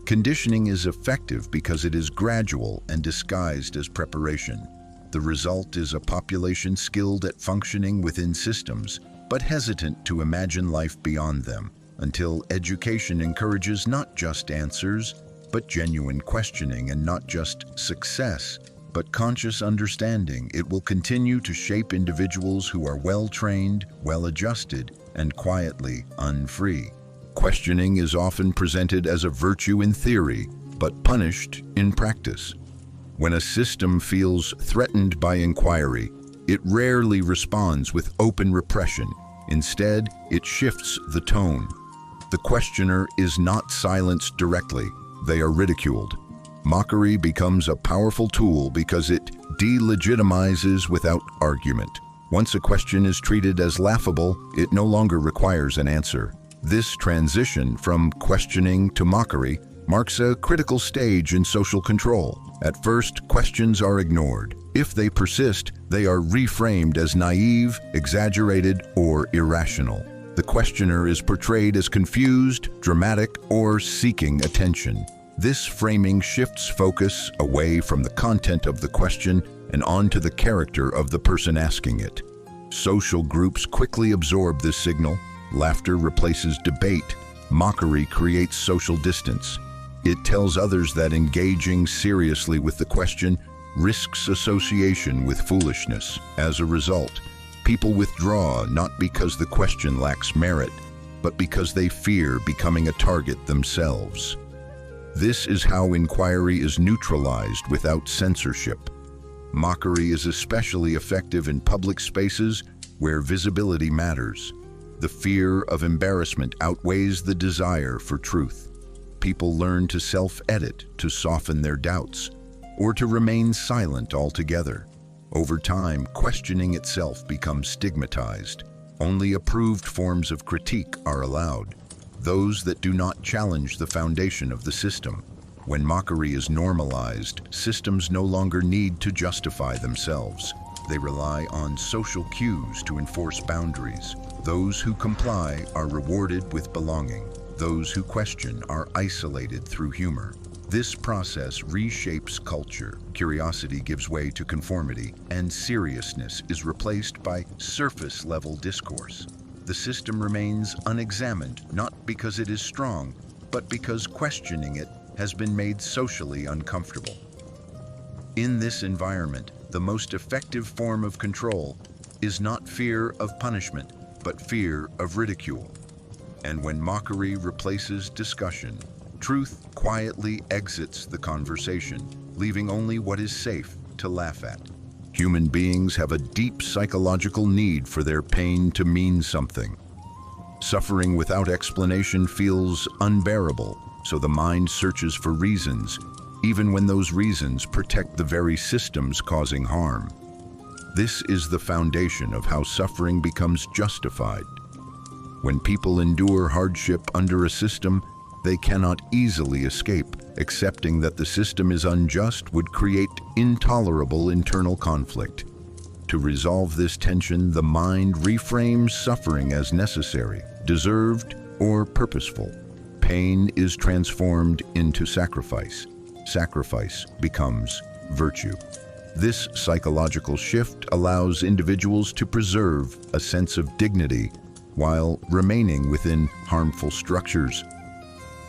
Conditioning is effective because it is gradual and disguised as preparation. The result is a population skilled at functioning within systems, but hesitant to imagine life beyond them, until education encourages not just answers, but genuine questioning, and not just success, but conscious understanding. It will continue to shape individuals who are well-trained, well-adjusted, and quietly unfree. Questioning is often presented as a virtue in theory, but punished in practice. When a system feels threatened by inquiry, it rarely responds with open repression. Instead, it shifts the tone. The questioner is not silenced directly, they are ridiculed. Mockery becomes a powerful tool because it delegitimizes without argument. Once a question is treated as laughable, it no longer requires an answer. This transition from questioning to mockery marks a critical stage in social control. At first, questions are ignored. If they persist, they are reframed as naive, exaggerated, or irrational. The questioner is portrayed as confused, dramatic, or seeking attention. This framing shifts focus away from the content of the question and onto the character of the person asking it. Social groups quickly absorb this signal. Laughter replaces debate. Mockery creates social distance. It tells others that engaging seriously with the question risks association with foolishness. As a result, people withdraw not because the question lacks merit, but because they fear becoming a target themselves. This is how inquiry is neutralized without censorship. Mockery is especially effective in public spaces where visibility matters. The fear of embarrassment outweighs the desire for truth. People learn to self-edit, to soften their doubts, or to remain silent altogether. Over time, questioning itself becomes stigmatized. Only approved forms of critique are allowed, those that do not challenge the foundation of the system. When mockery is normalized, systems no longer need to justify themselves. They rely on social cues to enforce boundaries. Those who comply are rewarded with belonging. Those who question are isolated through humor. This process reshapes culture. Curiosity gives way to conformity, and seriousness is replaced by surface-level discourse. The system remains unexamined, not because it is strong, but because questioning it has been made socially uncomfortable. In this environment, the most effective form of control is not fear of punishment, but fear of ridicule. And when mockery replaces discussion, truth quietly exits the conversation, leaving only what is safe to laugh at. Human beings have a deep psychological need for their pain to mean something. Suffering without explanation feels unbearable, so the mind searches for reasons, even when those reasons protect the very systems causing harm. This is the foundation of how suffering becomes justified. When people endure hardship under a system, they cannot easily escape. Accepting that the system is unjust would create intolerable internal conflict. To resolve this tension, the mind reframes suffering as necessary, deserved, or purposeful. Pain is transformed into sacrifice. Sacrifice becomes virtue. This psychological shift allows individuals to preserve a sense of dignity while remaining within harmful structures.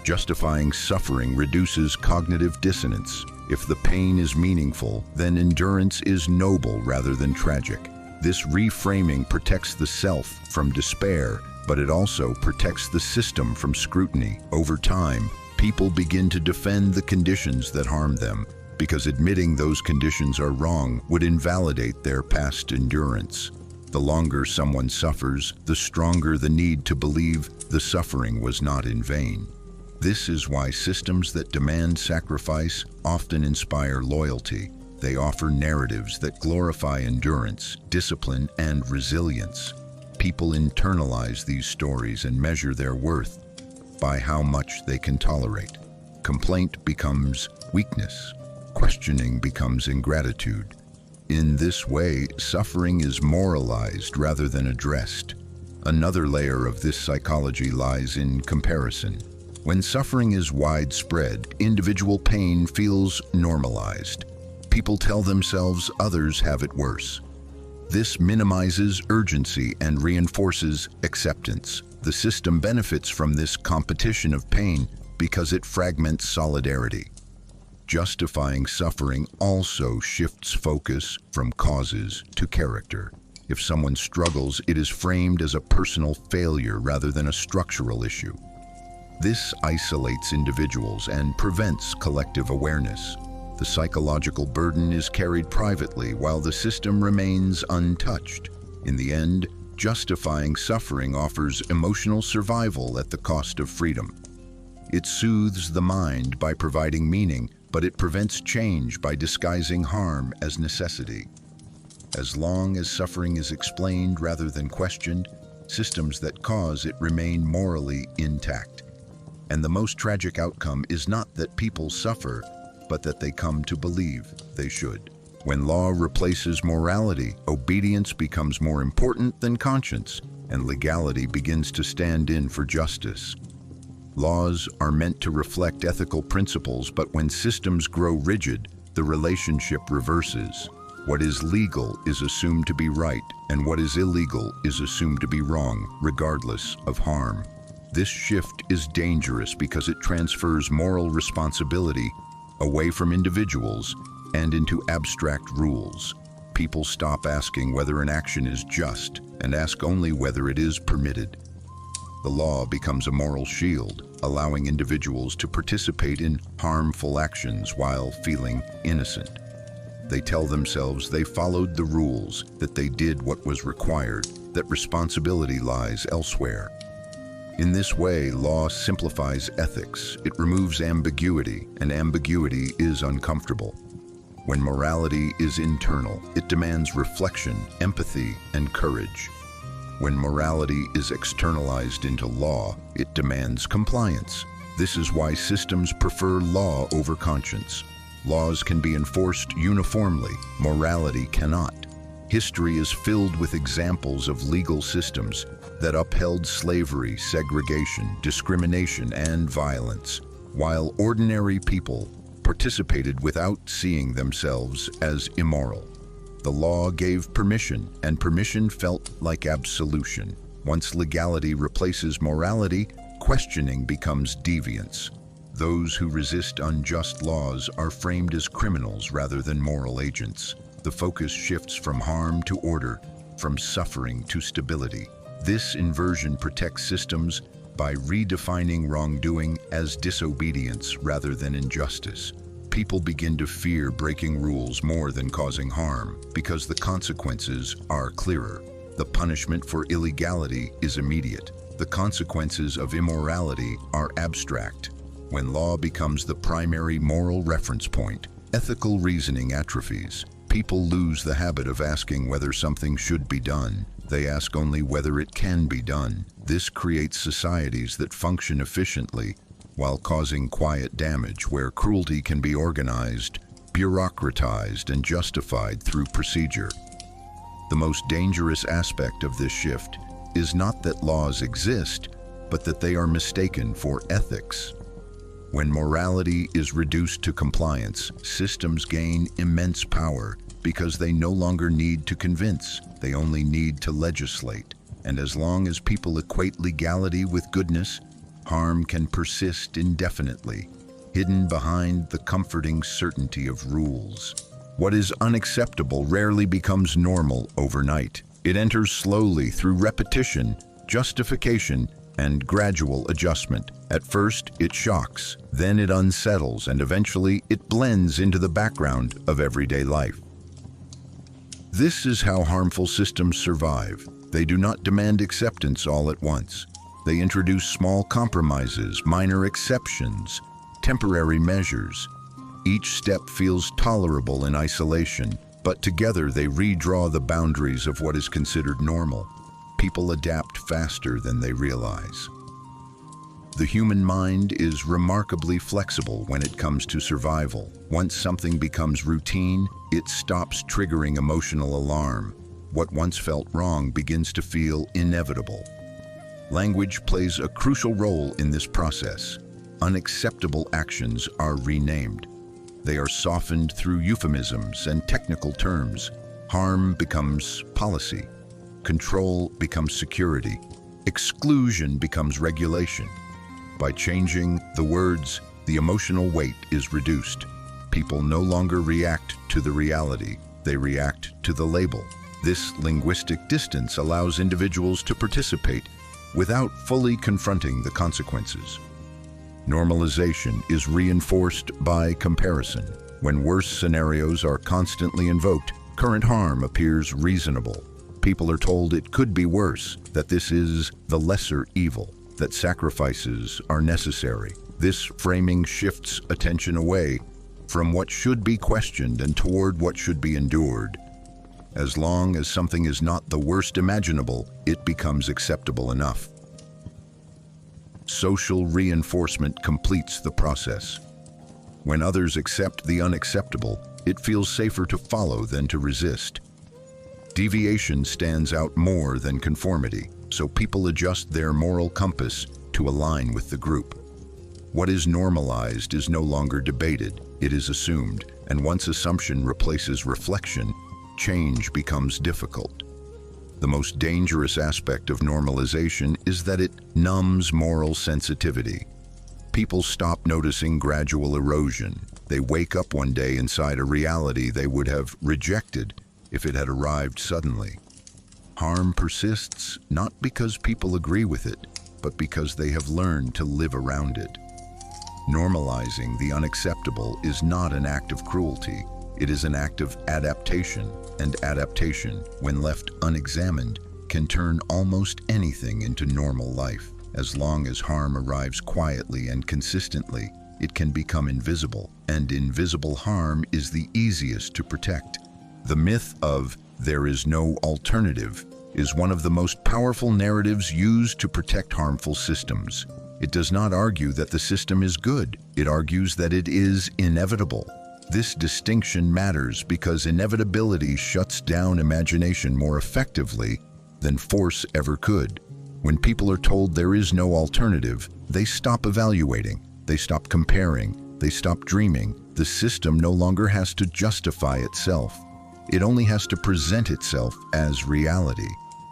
Justifying suffering reduces cognitive dissonance. If the pain is meaningful, then endurance is noble rather than tragic. This reframing protects the self from despair but it also protects the system from scrutiny. Over time, people begin to defend the conditions that harm them, because admitting those conditions are wrong would invalidate their past endurance. The longer someone suffers, the stronger the need to believe the suffering was not in vain. This is why systems that demand sacrifice often inspire loyalty. They offer narratives that glorify endurance, discipline, and resilience. People internalize these stories and measure their worth by how much they can tolerate. Complaint becomes weakness. Questioning becomes ingratitude. In this way, suffering is moralized rather than addressed. Another layer of this psychology lies in comparison. When suffering is widespread, individual pain feels normalized. People tell themselves others have it worse. This minimizes urgency and reinforces acceptance. The system benefits from this competition of pain because it fragments solidarity. Justifying suffering also shifts focus from causes to character. If someone struggles, it is framed as a personal failure rather than a structural issue. This isolates individuals and prevents collective awareness. The psychological burden is carried privately while the system remains untouched. In the end, justifying suffering offers emotional survival at the cost of freedom. It soothes the mind by providing meaning, but it prevents change by disguising harm as necessity. As long as suffering is explained rather than questioned, systems that cause it remain morally intact. And the most tragic outcome is not that people suffer, but that they come to believe they should. When law replaces morality, obedience becomes more important than conscience, and legality begins to stand in for justice. Laws are meant to reflect ethical principles, but when systems grow rigid, the relationship reverses. What is legal is assumed to be right, and what is illegal is assumed to be wrong, regardless of harm. This shift is dangerous because it transfers moral responsibility away from individuals and into abstract rules. People stop asking whether an action is just and ask only whether it is permitted. The law becomes a moral shield, allowing individuals to participate in harmful actions while feeling innocent. They tell themselves they followed the rules, that they did what was required, that responsibility lies elsewhere. In this way, law simplifies ethics. It removes ambiguity, and ambiguity is uncomfortable. When morality is internal, it demands reflection, empathy, and courage. When morality is externalized into law, it demands compliance. This is why systems prefer law over conscience. Laws can be enforced uniformly, morality cannot. History is filled with examples of legal systems that upheld slavery, segregation, discrimination, and violence, while ordinary people participated without seeing themselves as immoral. The law gave permission, and permission felt like absolution. Once legality replaces morality, questioning becomes deviance. Those who resist unjust laws are framed as criminals rather than moral agents. The focus shifts from harm to order, from suffering to stability. This inversion protects systems by redefining wrongdoing as disobedience rather than injustice. People begin to fear breaking rules more than causing harm because the consequences are clearer. The punishment for illegality is immediate. The consequences of immorality are abstract. When law becomes the primary moral reference point, ethical reasoning atrophies. People lose the habit of asking whether something should be done. They ask only whether it can be done. This creates societies that function efficiently while causing quiet damage, where cruelty can be organized, bureaucratized, and justified through procedure. The most dangerous aspect of this shift is not that laws exist, but that they are mistaken for ethics. When morality is reduced to compliance, systems gain immense power because they no longer need to convince, they only need to legislate. And as long as people equate legality with goodness, harm can persist indefinitely, hidden behind the comforting certainty of rules. What is unacceptable rarely becomes normal overnight. It enters slowly through repetition, justification, and gradual adjustment. At first, it shocks, then it unsettles, and eventually it blends into the background of everyday life. This is how harmful systems survive. They do not demand acceptance all at once. They introduce small compromises, minor exceptions, temporary measures. Each step feels tolerable in isolation, but together they redraw the boundaries of what is considered normal. People adapt faster than they realize. The human mind is remarkably flexible when it comes to survival. Once something becomes routine, it stops triggering emotional alarm. What once felt wrong begins to feel inevitable. Language plays a crucial role in this process. Unacceptable actions are renamed. They are softened through euphemisms and technical terms. Harm becomes policy. Control becomes security. Exclusion becomes regulation. By changing the words, the emotional weight is reduced. People no longer react to the reality, they react to the label. This linguistic distance allows individuals to participate without fully confronting the consequences. Normalization is reinforced by comparison. When worse scenarios are constantly invoked, current harm appears reasonable. People are told it could be worse, that this is the lesser evil, that sacrifices are necessary. This framing shifts attention away from what should be questioned and toward what should be endured. As long as something is not the worst imaginable, it becomes acceptable enough. Social reinforcement completes the process. When others accept the unacceptable, it feels safer to follow than to resist. Deviation stands out more than conformity, so people adjust their moral compass to align with the group. What is normalized is no longer debated, it is assumed, and once assumption replaces reflection, change becomes difficult. The most dangerous aspect of normalization is that it numbs moral sensitivity. People stop noticing gradual erosion. They wake up one day inside a reality they would have rejected if it had arrived suddenly. Harm persists not because people agree with it, but because they have learned to live around it. Normalizing the unacceptable is not an act of cruelty. It is an act of adaptation, and adaptation, when left unexamined, can turn almost anything into normal life. As long as harm arrives quietly and consistently, it can become invisible, and invisible harm is the easiest to protect. The myth of "there is no alternative" is one of the most powerful narratives used to protect harmful systems. It does not argue that the system is good, it argues that it is inevitable. This distinction matters because inevitability shuts down imagination more effectively than force ever could. When people are told there is no alternative, they stop evaluating, they stop comparing, they stop dreaming. The system no longer has to justify itself. It only has to present itself as reality.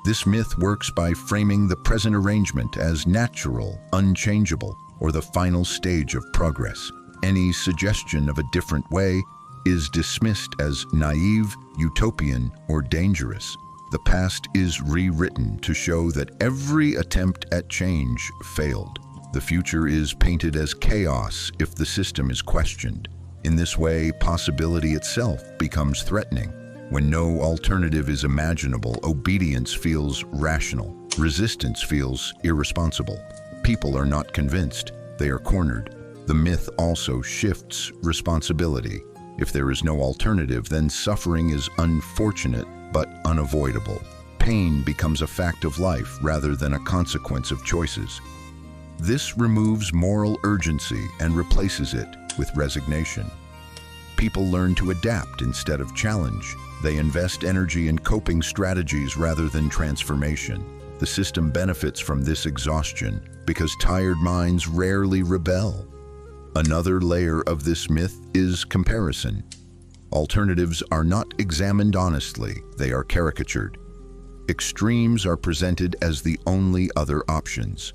This myth works by framing the present arrangement as natural, unchangeable, or the final stage of progress. Any suggestion of a different way is dismissed as naive, utopian, or dangerous. The past is rewritten to show that every attempt at change failed. The future is painted as chaos if the system is questioned. In this way, possibility itself becomes threatening. When no alternative is imaginable, obedience feels rational. Resistance feels irresponsible. People are not convinced, they are cornered. The myth also shifts responsibility. If there is no alternative, then suffering is unfortunate but unavoidable. Pain becomes a fact of life rather than a consequence of choices. This removes moral urgency and replaces it with resignation. People learn to adapt instead of challenge. They invest energy in coping strategies rather than transformation. The system benefits from this exhaustion because tired minds rarely rebel. Another layer of this myth is comparison. Alternatives are not examined honestly, they are caricatured. Extremes are presented as the only other options.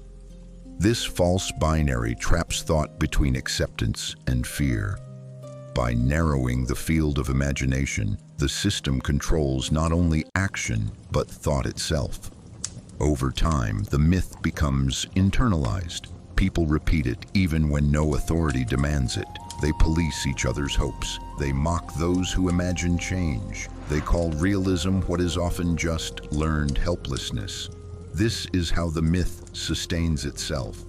This false binary traps thought between acceptance and fear. By narrowing the field of imagination, the system controls not only action, but thought itself. Over time, the myth becomes internalized. People repeat it even when no authority demands it. They police each other's hopes. They mock those who imagine change. They call realism what is often just learned helplessness. This is how the myth sustains itself.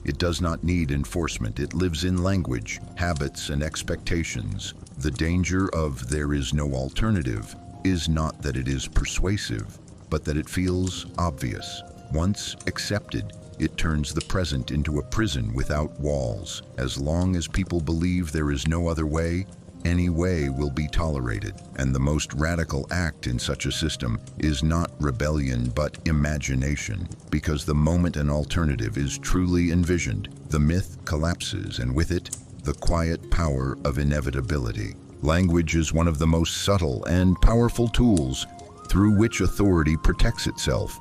It does not need enforcement. It lives in language, habits, and expectations. The danger of "there is no alternative" is not that it is persuasive, but that it feels obvious. Once accepted, it turns the present into a prison without walls. As long as people believe there is no other way, any way will be tolerated. And the most radical act in such a system is not rebellion but imagination, because the moment an alternative is truly envisioned, the myth collapses, and with it, the quiet power of inevitability. Language is one of the most subtle and powerful tools through which authority protects itself,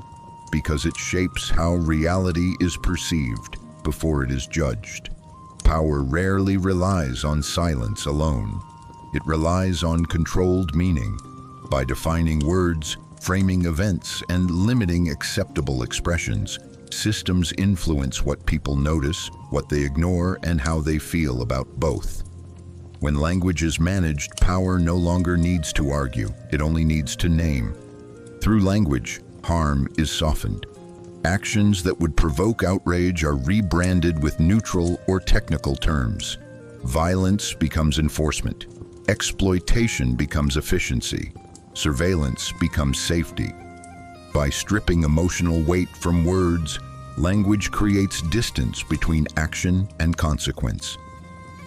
because it shapes how reality is perceived before it is judged. Power rarely relies on silence alone. It relies on controlled meaning. By defining words, framing events, and limiting acceptable expressions, systems influence what people notice, what they ignore, and how they feel about both. When language is managed, power no longer needs to argue. It only needs to name. Through language, harm is softened. Actions that would provoke outrage are rebranded with neutral or technical terms. Violence becomes enforcement. Exploitation becomes efficiency. Surveillance becomes safety. By stripping emotional weight from words, language creates distance between action and consequence.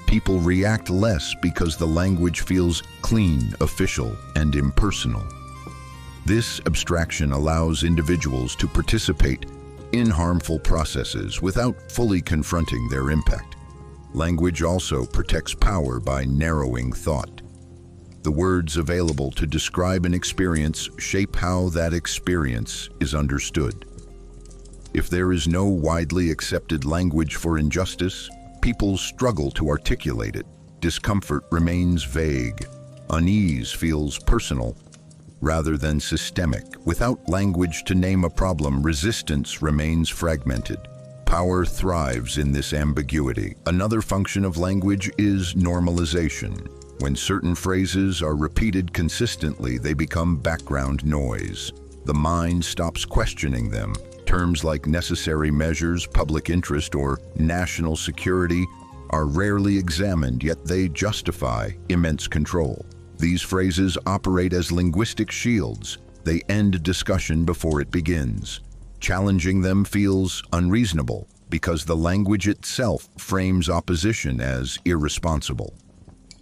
People react less because the language feels clean, official, and impersonal. This abstraction allows individuals to participate in harmful processes without fully confronting their impact. Language also protects power by narrowing thought. The words available to describe an experience shape how that experience is understood. If there is no widely accepted language for injustice, people struggle to articulate it. Discomfort remains vague. Unease feels personal rather than systemic. Without language to name a problem, resistance remains fragmented. Power thrives in this ambiguity. Another function of language is normalization. When certain phrases are repeated consistently, they become background noise. The mind stops questioning them. Terms like necessary measures, public interest, or national security are rarely examined, yet they justify immense control. These phrases operate as linguistic shields. They end discussion before it begins. Challenging them feels unreasonable because the language itself frames opposition as irresponsible.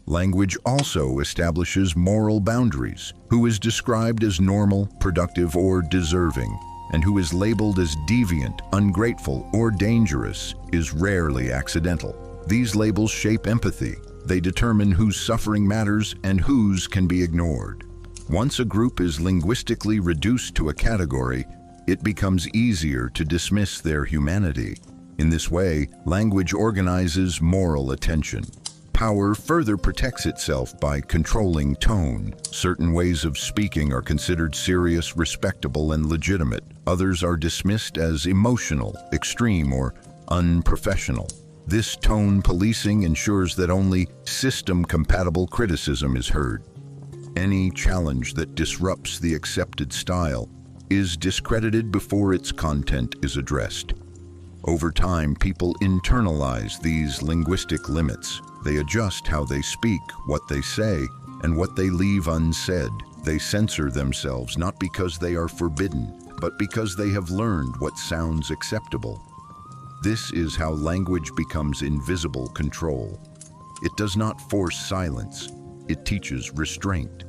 Language also establishes moral boundaries. Who is described as normal, productive, or deserving, and who is labeled as deviant, ungrateful, or dangerous is rarely accidental. These labels shape empathy. They determine whose suffering matters and whose can be ignored. Once a group is linguistically reduced to a category, it becomes easier to dismiss their humanity. In this way, language organizes moral attention. Power further protects itself by controlling tone. Certain ways of speaking are considered serious, respectable, and legitimate. Others are dismissed as emotional, extreme, or unprofessional. This tone policing ensures that only system-compatible criticism is heard. Any challenge that disrupts the accepted style is discredited before its content is addressed. Over time, people internalize these linguistic limits. They adjust how they speak, what they say, and what they leave unsaid. They censor themselves not because they are forbidden, but because they have learned what sounds acceptable. This is how language becomes invisible control. It does not force silence. It teaches restraint.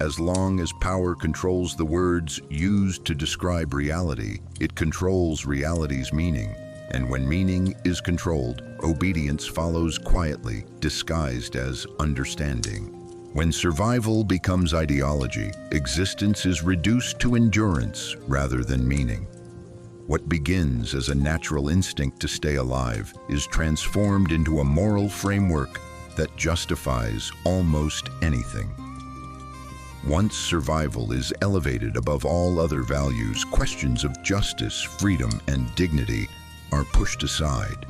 As long as power controls the words used to describe reality, it controls reality's meaning. And when meaning is controlled, obedience follows quietly, disguised as understanding. When survival becomes ideology, existence is reduced to endurance rather than meaning. What begins as a natural instinct to stay alive is transformed into a moral framework that justifies almost anything. Once survival is elevated above all other values, questions of justice, freedom, and dignity are pushed aside.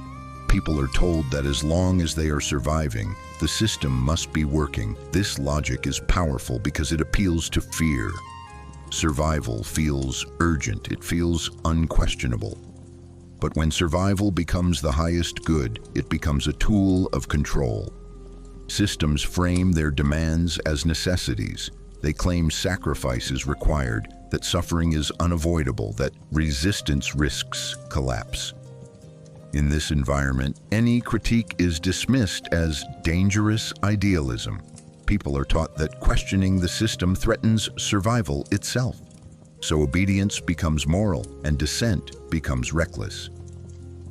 People are told that as long as they are surviving, the system must be working. This logic is powerful because it appeals to fear. Survival feels urgent, it feels unquestionable. But when survival becomes the highest good, it becomes a tool of control. Systems frame their demands as necessities. They claim sacrifice is required, that suffering is unavoidable, that resistance risks collapse. In this environment, any critique is dismissed as dangerous idealism. People are taught that questioning the system threatens survival itself. So obedience becomes moral and dissent becomes reckless.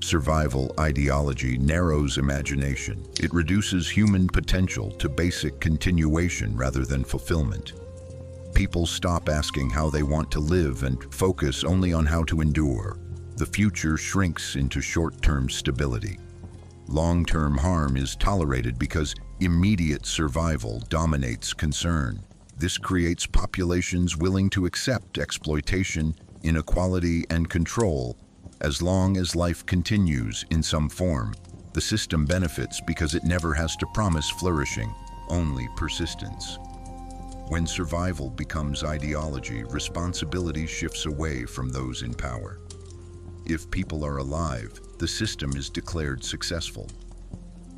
Survival ideology narrows imagination. It reduces human potential to basic continuation rather than fulfillment. People stop asking how they want to live and focus only on how to endure. The future shrinks into short-term stability. Long-term harm is tolerated because immediate survival dominates concern. This creates populations willing to accept exploitation, inequality, and control. As long as life continues in some form, the system benefits because it never has to promise flourishing, only persistence. When survival becomes ideology, responsibility shifts away from those in power. If people are alive, the system is declared successful.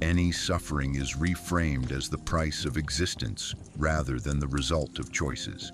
Any suffering is reframed as the price of existence rather than the result of choices.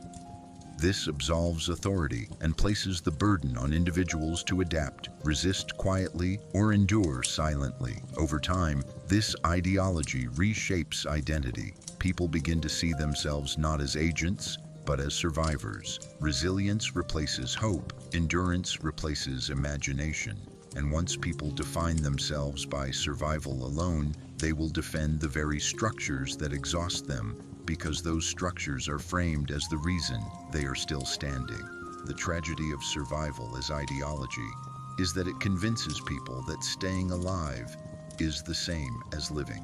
This absolves authority and places the burden on individuals to adapt, resist quietly, or endure silently. Over time, this ideology reshapes identity. People begin to see themselves not as agents, but as survivors. Resilience replaces hope, endurance replaces imagination. And once people define themselves by survival alone, they will defend the very structures that exhaust them, because those structures are framed as the reason they are still standing. The tragedy of survival as ideology is that it convinces people that staying alive is the same as living.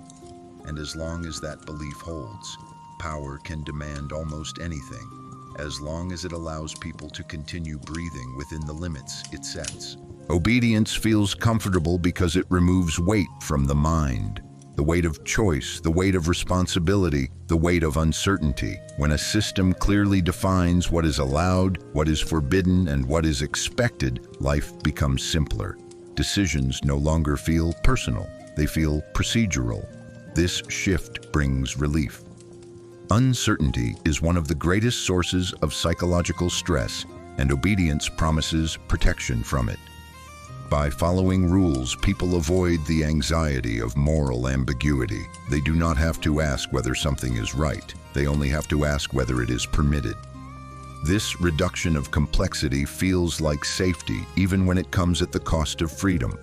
And as long as that belief holds, power can demand almost anything, as long as it allows people to continue breathing within the limits it sets. Obedience feels comfortable because it removes weight from the mind. The weight of choice, the weight of responsibility, the weight of uncertainty. When a system clearly defines what is allowed, what is forbidden, and what is expected, life becomes simpler. Decisions no longer feel personal, they feel procedural. This shift brings relief. Uncertainty is one of the greatest sources of psychological stress, and obedience promises protection from it. By following rules, people avoid the anxiety of moral ambiguity. They do not have to ask whether something is right. They only have to ask whether it is permitted. This reduction of complexity feels like safety, even when it comes at the cost of freedom.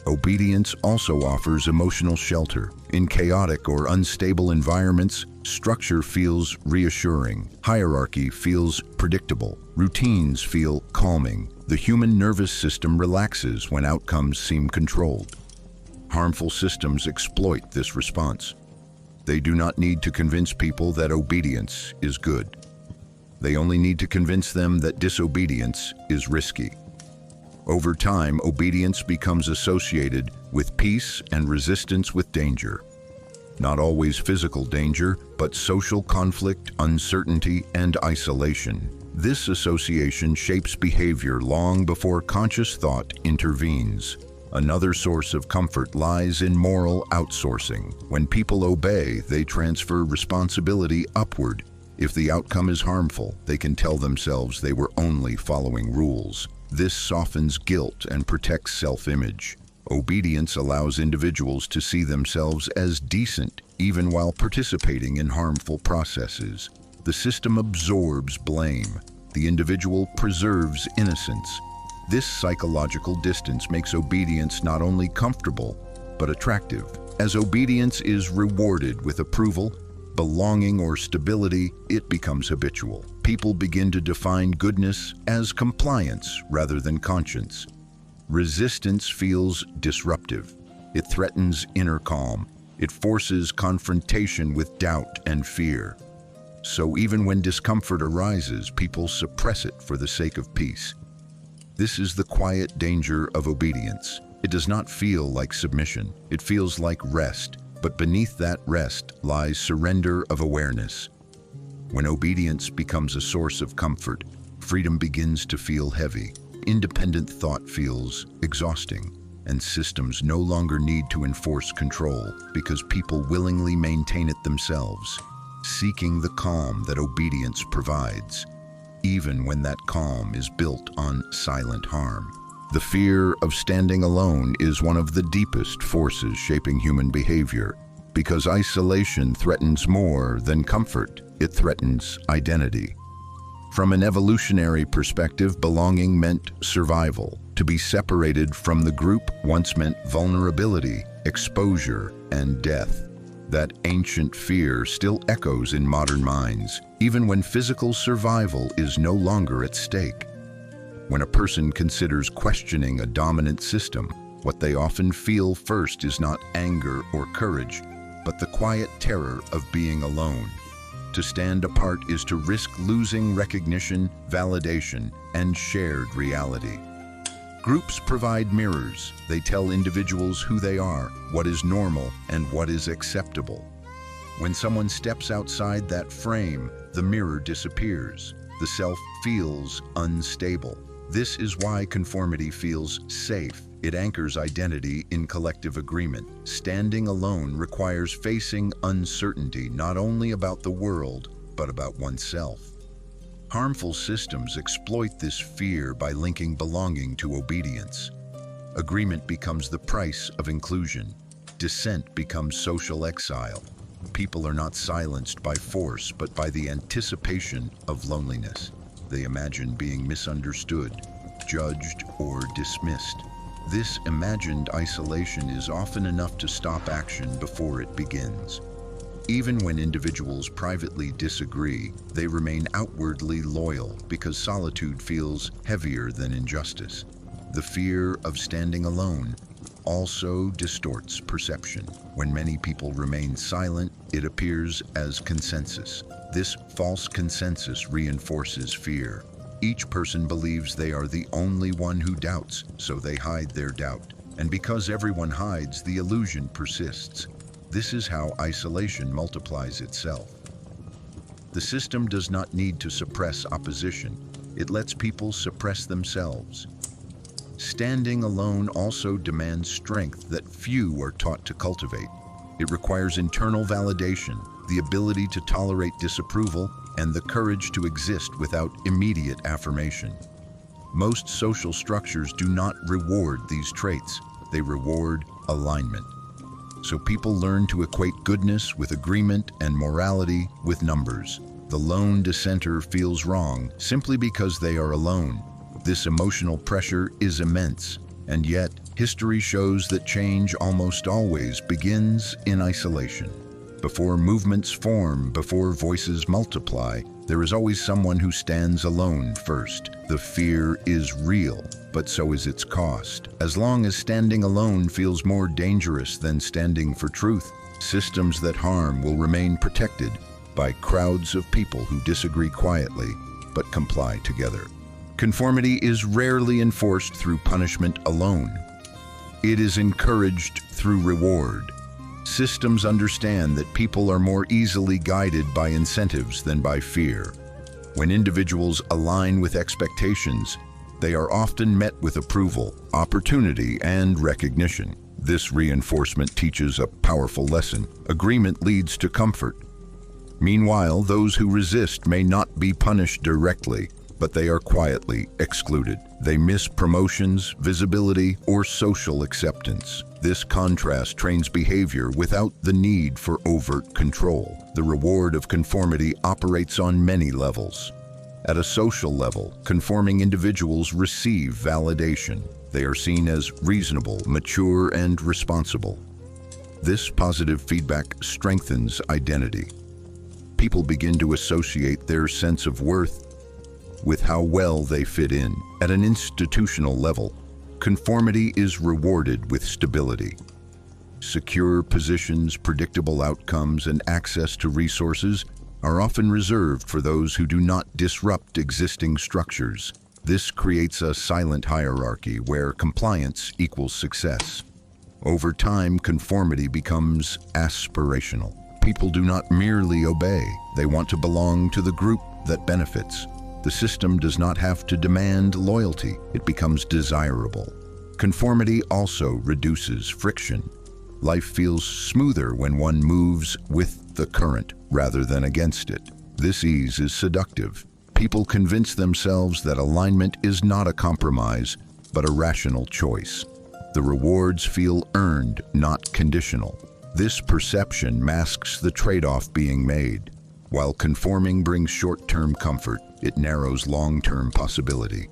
Obedience also offers emotional shelter. In chaotic or unstable environments, structure feels reassuring. Hierarchy feels predictable. Routines feel calming. The human nervous system relaxes when outcomes seem controlled. Harmful systems exploit this response. They do not need to convince people that obedience is good. They only need to convince them that disobedience is risky. Over time, obedience becomes associated with peace and resistance with danger. Not always physical danger, but social conflict, uncertainty, and isolation. This association shapes behavior long before conscious thought intervenes. Another source of comfort lies in moral outsourcing. When people obey, they transfer responsibility upward. If the outcome is harmful, they can tell themselves they were only following rules. This softens guilt and protects self-image. Obedience allows individuals to see themselves as decent, even while participating in harmful processes. The system absorbs blame. The individual preserves innocence. This psychological distance makes obedience not only comfortable, but attractive. As obedience is rewarded with approval, belonging, or stability, it becomes habitual. People begin to define goodness as compliance rather than conscience. Resistance feels disruptive. It threatens inner calm. It forces confrontation with doubt and fear. So even when discomfort arises, people suppress it for the sake of peace. This is the quiet danger of obedience. It does not feel like submission. It feels like rest, but beneath that rest lies surrender of awareness. When obedience becomes a source of comfort, freedom begins to feel heavy. Independent thought feels exhausting, and systems no longer need to enforce control because people willingly maintain it themselves, seeking the calm that obedience provides, even when that calm is built on silent harm. The fear of standing alone is one of the deepest forces shaping human behavior, because isolation threatens more than comfort. It threatens identity. From an evolutionary perspective, belonging meant survival. To be separated from the group once meant vulnerability, exposure, and death. That ancient fear still echoes in modern minds, even when physical survival is no longer at stake. When a person considers questioning a dominant system, what they often feel first is not anger or courage, but the quiet terror of being alone. To stand apart is to risk losing recognition, validation, and shared reality. Groups provide mirrors. They tell individuals who they are, what is normal, and what is acceptable. When someone steps outside that frame, the mirror disappears. The self feels unstable. This is why conformity feels safe. It anchors identity in collective agreement. Standing alone requires facing uncertainty not only about the world, but about oneself. Harmful systems exploit this fear by linking belonging to obedience. Agreement becomes the price of inclusion. Dissent becomes social exile. People are not silenced by force, but by the anticipation of loneliness. They imagine being misunderstood, judged, or dismissed. This imagined isolation is often enough to stop action before it begins. Even when individuals privately disagree, they remain outwardly loyal because solitude feels heavier than injustice. The fear of standing alone also distorts perception. When many people remain silent, it appears as consensus. This false consensus reinforces fear. Each person believes they are the only one who doubts, so they hide their doubt. And because everyone hides, the illusion persists. This is how isolation multiplies itself. The system does not need to suppress opposition. It lets people suppress themselves. Standing alone also demands strength that few are taught to cultivate. It requires internal validation, the ability to tolerate disapproval, and the courage to exist without immediate affirmation. Most social structures do not reward these traits. They reward alignment. So people learn to equate goodness with agreement and morality with numbers. The lone dissenter feels wrong simply because they are alone. This emotional pressure is immense, and yet history shows that change almost always begins in isolation. Before movements form, before voices multiply, there is always someone who stands alone first. The fear is real, but so is its cost. As long as standing alone feels more dangerous than standing for truth, systems that harm will remain protected by crowds of people who disagree quietly but comply together. Conformity is rarely enforced through punishment alone. It is encouraged through reward. Systems understand that people are more easily guided by incentives than by fear. When individuals align with expectations, they are often met with approval, opportunity, and recognition. This reinforcement teaches a powerful lesson. Agreement leads to comfort. Meanwhile, those who resist may not be punished directly, but they are quietly excluded. They miss promotions, visibility, or social acceptance. This contrast trains behavior without the need for overt control. The reward of conformity operates on many levels. At a social level, conforming individuals receive validation. They are seen as reasonable, mature, and responsible. This positive feedback strengthens identity. People begin to associate their sense of worth with how well they fit in. At an institutional level, conformity is rewarded with stability. Secure positions, predictable outcomes, and access to resources are often reserved for those who do not disrupt existing structures. This creates a silent hierarchy where compliance equals success. Over time, conformity becomes aspirational. People do not merely obey, they want to belong to the group that benefits. The system does not have to demand loyalty, it becomes desirable. Conformity also reduces friction. Life feels smoother when one moves with the current rather than against it. This ease is seductive. People convince themselves that alignment is not a compromise, but a rational choice. The rewards feel earned, not conditional. This perception masks the trade-off being made. While conforming brings short-term comfort, it narrows long-term possibility.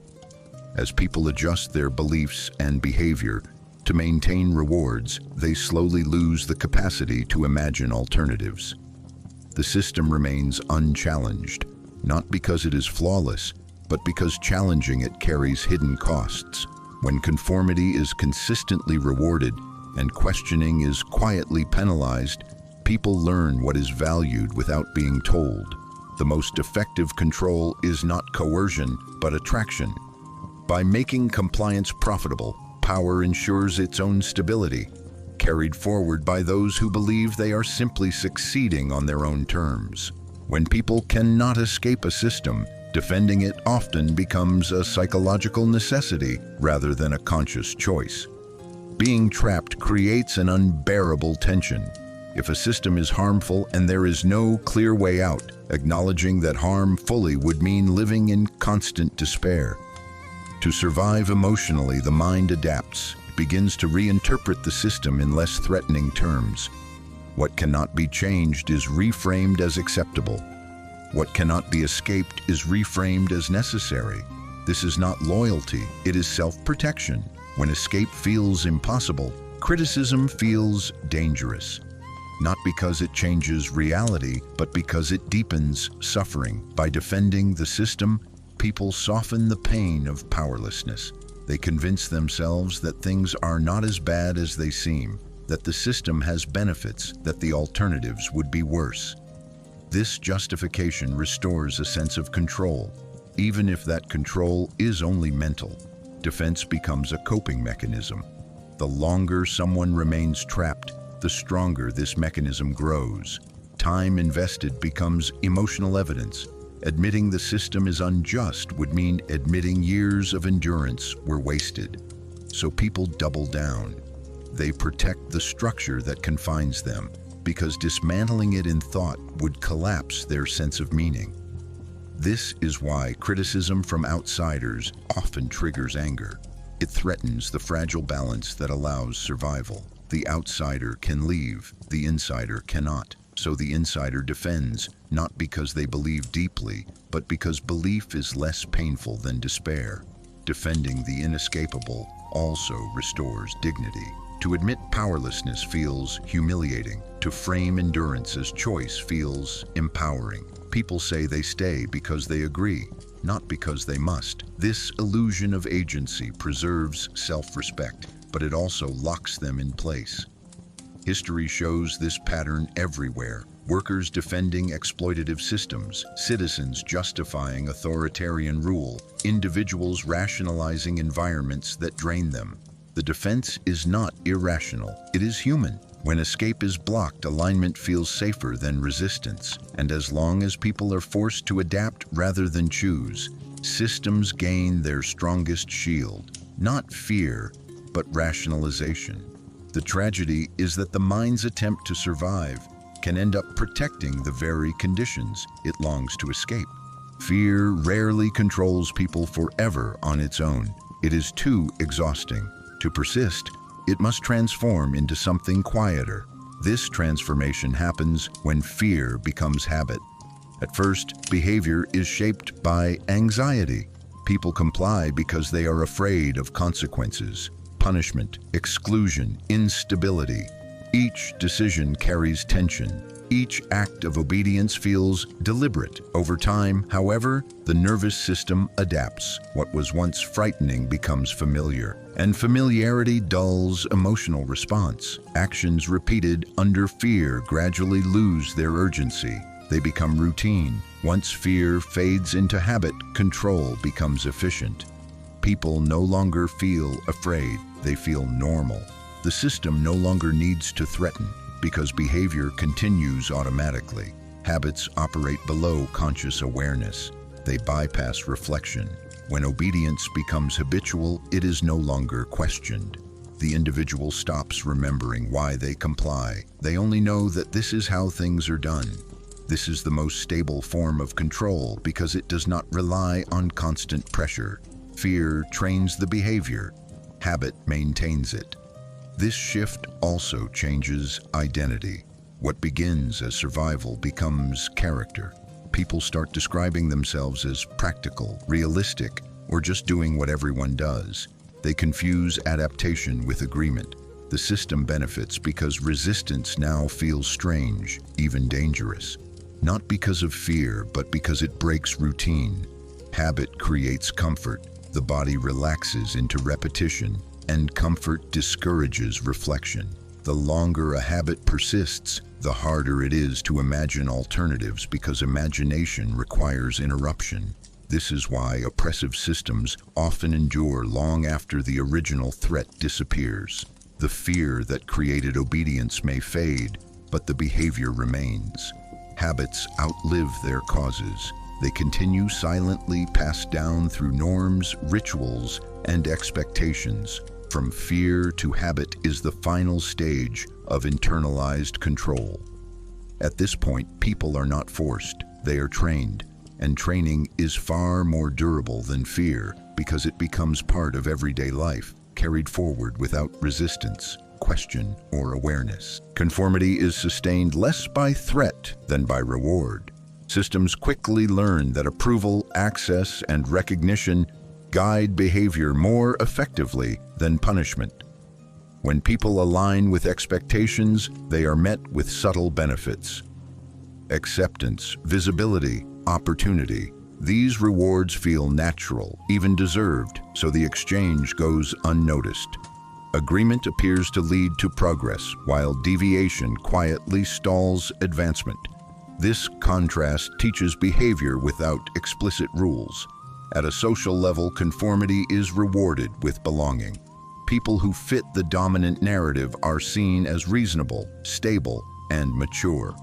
As people adjust their beliefs and behavior to maintain rewards, they slowly lose the capacity to imagine alternatives. The system remains unchallenged, not because it is flawless, but because challenging it carries hidden costs. When conformity is consistently rewarded and questioning is quietly penalized, people learn what is valued without being told. The most effective control is not coercion, but attraction. By making compliance profitable, power ensures its own stability, carried forward by those who believe they are simply succeeding on their own terms. When people cannot escape a system, defending it often becomes a psychological necessity rather than a conscious choice. Being trapped creates an unbearable tension. If a system is harmful and there is no clear way out, acknowledging that harm fully would mean living in constant despair. To survive emotionally, the mind adapts, begins to reinterpret the system in less threatening terms. What cannot be changed is reframed as acceptable. What cannot be escaped is reframed as necessary. This is not loyalty, it is self-protection. When escape feels impossible, criticism feels dangerous. Not because it changes reality, but because it deepens suffering. By defending the system, people soften the pain of powerlessness. They convince themselves that things are not as bad as they seem, that the system has benefits, that the alternatives would be worse. This justification restores a sense of control, even if that control is only mental. Defense becomes a coping mechanism. The longer someone remains trapped, the stronger this mechanism grows. Time invested becomes emotional evidence. Admitting the system is unjust would mean admitting years of endurance were wasted. So people double down. They protect the structure that confines them, because dismantling it in thought would collapse their sense of meaning. This is why criticism from outsiders often triggers anger. It threatens the fragile balance that allows survival. The outsider can leave, the insider cannot. So the insider defends, not because they believe deeply, but because belief is less painful than despair. Defending the inescapable also restores dignity. To admit powerlessness feels humiliating. To frame endurance as choice feels empowering. People say they stay because they agree, not because they must. This illusion of agency preserves self-respect, but it also locks them in place. History shows this pattern everywhere. Workers defending exploitative systems, citizens justifying authoritarian rule, individuals rationalizing environments that drain them. The defense is not irrational, it is human. When escape is blocked, alignment feels safer than resistance. And as long as people are forced to adapt rather than choose, systems gain their strongest shield. Not fear, but rationalization. The tragedy is that the mind's attempt to survive can end up protecting the very conditions it longs to escape. Fear rarely controls people forever on its own. It is too exhausting. To persist, it must transform into something quieter. This transformation happens when fear becomes habit. At first, behavior is shaped by anxiety. People comply because they are afraid of consequences, punishment, exclusion, instability. Each decision carries tension. Each act of obedience feels deliberate. Over time, however, the nervous system adapts. What was once frightening becomes familiar, and familiarity dulls emotional response. Actions repeated under fear gradually lose their urgency. They become routine. Once fear fades into habit, control becomes efficient. People no longer feel afraid, they feel normal. The system no longer needs to threaten because behavior continues automatically. Habits operate below conscious awareness. They bypass reflection. When obedience becomes habitual, it is no longer questioned. The individual stops remembering why they comply. They only know that this is how things are done. This is the most stable form of control because it does not rely on constant pressure. Fear trains the behavior. Habit maintains it. This shift also changes identity. What begins as survival becomes character. People start describing themselves as practical, realistic, or just doing what everyone does. They confuse adaptation with agreement. The system benefits because resistance now feels strange, even dangerous. Not because of fear, but because it breaks routine. Habit creates comfort. The body relaxes into repetition, and comfort discourages reflection. The longer a habit persists, the harder it is to imagine alternatives because imagination requires interruption. This is why oppressive systems often endure long after the original threat disappears. The fear that created obedience may fade, but the behavior remains. Habits outlive their causes. They continue silently passed down through norms, rituals, and expectations. From fear to habit is the final stage of internalized control. At this point, people are not forced, they are trained. And training is far more durable than fear because it becomes part of everyday life, carried forward without resistance, question, or awareness. Conformity is sustained less by threat than by reward. Systems quickly learn that approval, access, and recognition guide behavior more effectively than punishment. When people align with expectations, they are met with subtle benefits. Acceptance, visibility, opportunity. These rewards feel natural, even deserved, so the exchange goes unnoticed. Agreement appears to lead to progress, while deviation quietly stalls advancement. This contrast teaches behavior without explicit rules. At a social level, conformity is rewarded with belonging. People who fit the dominant narrative are seen as reasonable, stable, and mature.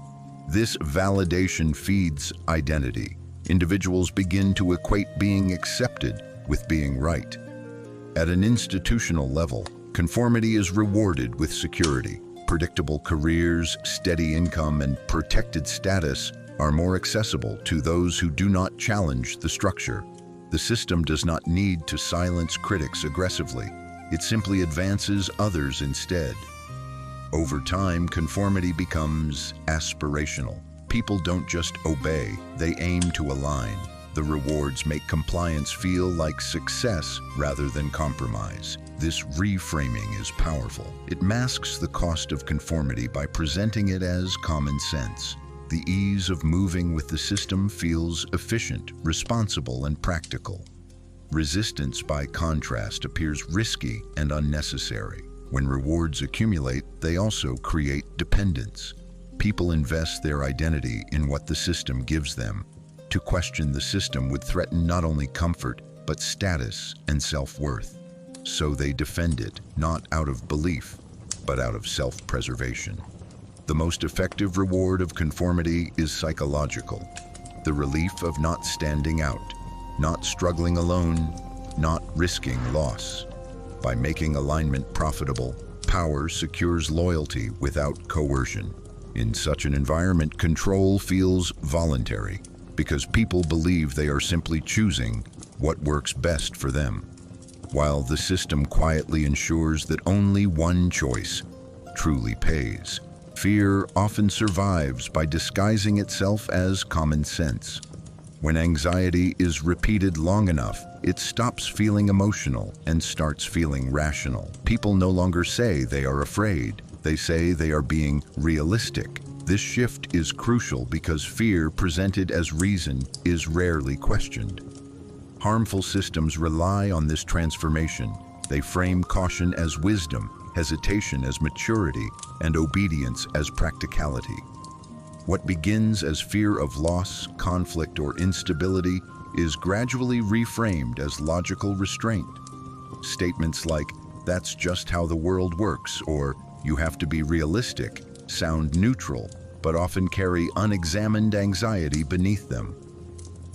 This validation feeds identity. Individuals begin to equate being accepted with being right. At an institutional level, conformity is rewarded with security. Predictable careers, steady income, and protected status are more accessible to those who do not challenge the structure. The system does not need to silence critics aggressively. It simply advances others instead. Over time, conformity becomes aspirational. People don't just obey, they aim to align. The rewards make compliance feel like success rather than compromise. This reframing is powerful. It masks the cost of conformity by presenting it as common sense. The ease of moving with the system feels efficient, responsible, and practical. Resistance, by contrast, appears risky and unnecessary. When rewards accumulate, they also create dependence. People invest their identity in what the system gives them. To question the system would threaten not only comfort, but status and self-worth. So they defend it, not out of belief, but out of self-preservation. The most effective reward of conformity is psychological. The relief of not standing out, not struggling alone, not risking loss. By making alignment profitable, power secures loyalty without coercion. In such an environment, control feels voluntary because people believe they are simply choosing what works best for them, while the system quietly ensures that only one choice truly pays. Fear often survives by disguising itself as common sense. When anxiety is repeated long enough, it stops feeling emotional and starts feeling rational. People no longer say they are afraid. They say they are being realistic. This shift is crucial because fear presented as reason is rarely questioned. Harmful systems rely on this transformation. They frame caution as wisdom, hesitation as maturity, and obedience as practicality. What begins as fear of loss, conflict, or instability is gradually reframed as logical restraint. Statements like, "That's just how the world works," or "You have to be realistic," sound neutral, but often carry unexamined anxiety beneath them.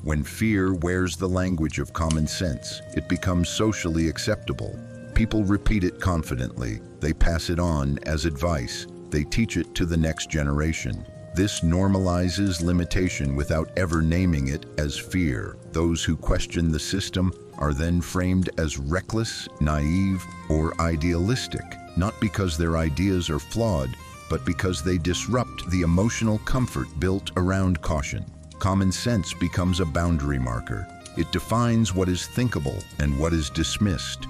When fear wears the language of common sense, it becomes socially acceptable. People repeat it confidently. They pass it on as advice. They teach it to the next generation. This normalizes limitation without ever naming it as fear. Those who question the system are then framed as reckless, naive, or idealistic, not because their ideas are flawed, but because they disrupt the emotional comfort built around caution. Common sense becomes a boundary marker. It defines what is thinkable and what is dismissed.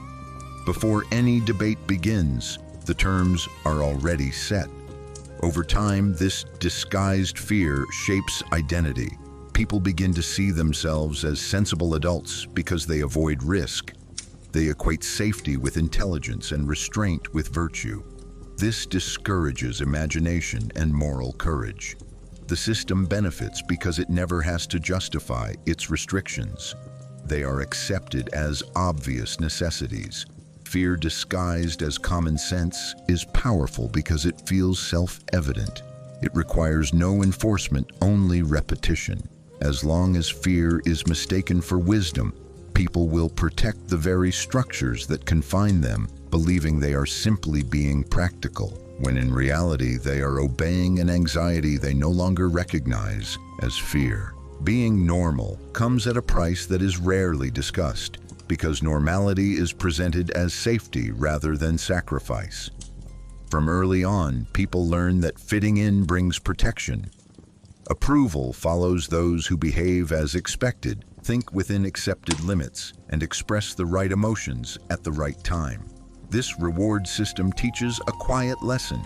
Before any debate begins, the terms are already set. Over time, this disguised fear shapes identity. People begin to see themselves as sensible adults because they avoid risk. They equate safety with intelligence and restraint with virtue. This discourages imagination and moral courage. The system benefits because it never has to justify its restrictions. They are accepted as obvious necessities. Fear disguised as common sense is powerful because it feels self-evident. It requires no enforcement, only repetition. As long as fear is mistaken for wisdom, people will protect the very structures that confine them, believing they are simply being practical, when in reality they are obeying an anxiety they no longer recognize as fear. Being normal comes at a price that is rarely discussed, because normality is presented as safety rather than sacrifice. From early on, people learn that fitting in brings protection. Approval follows those who behave as expected, think within accepted limits, and express the right emotions at the right time. This reward system teaches a quiet lesson.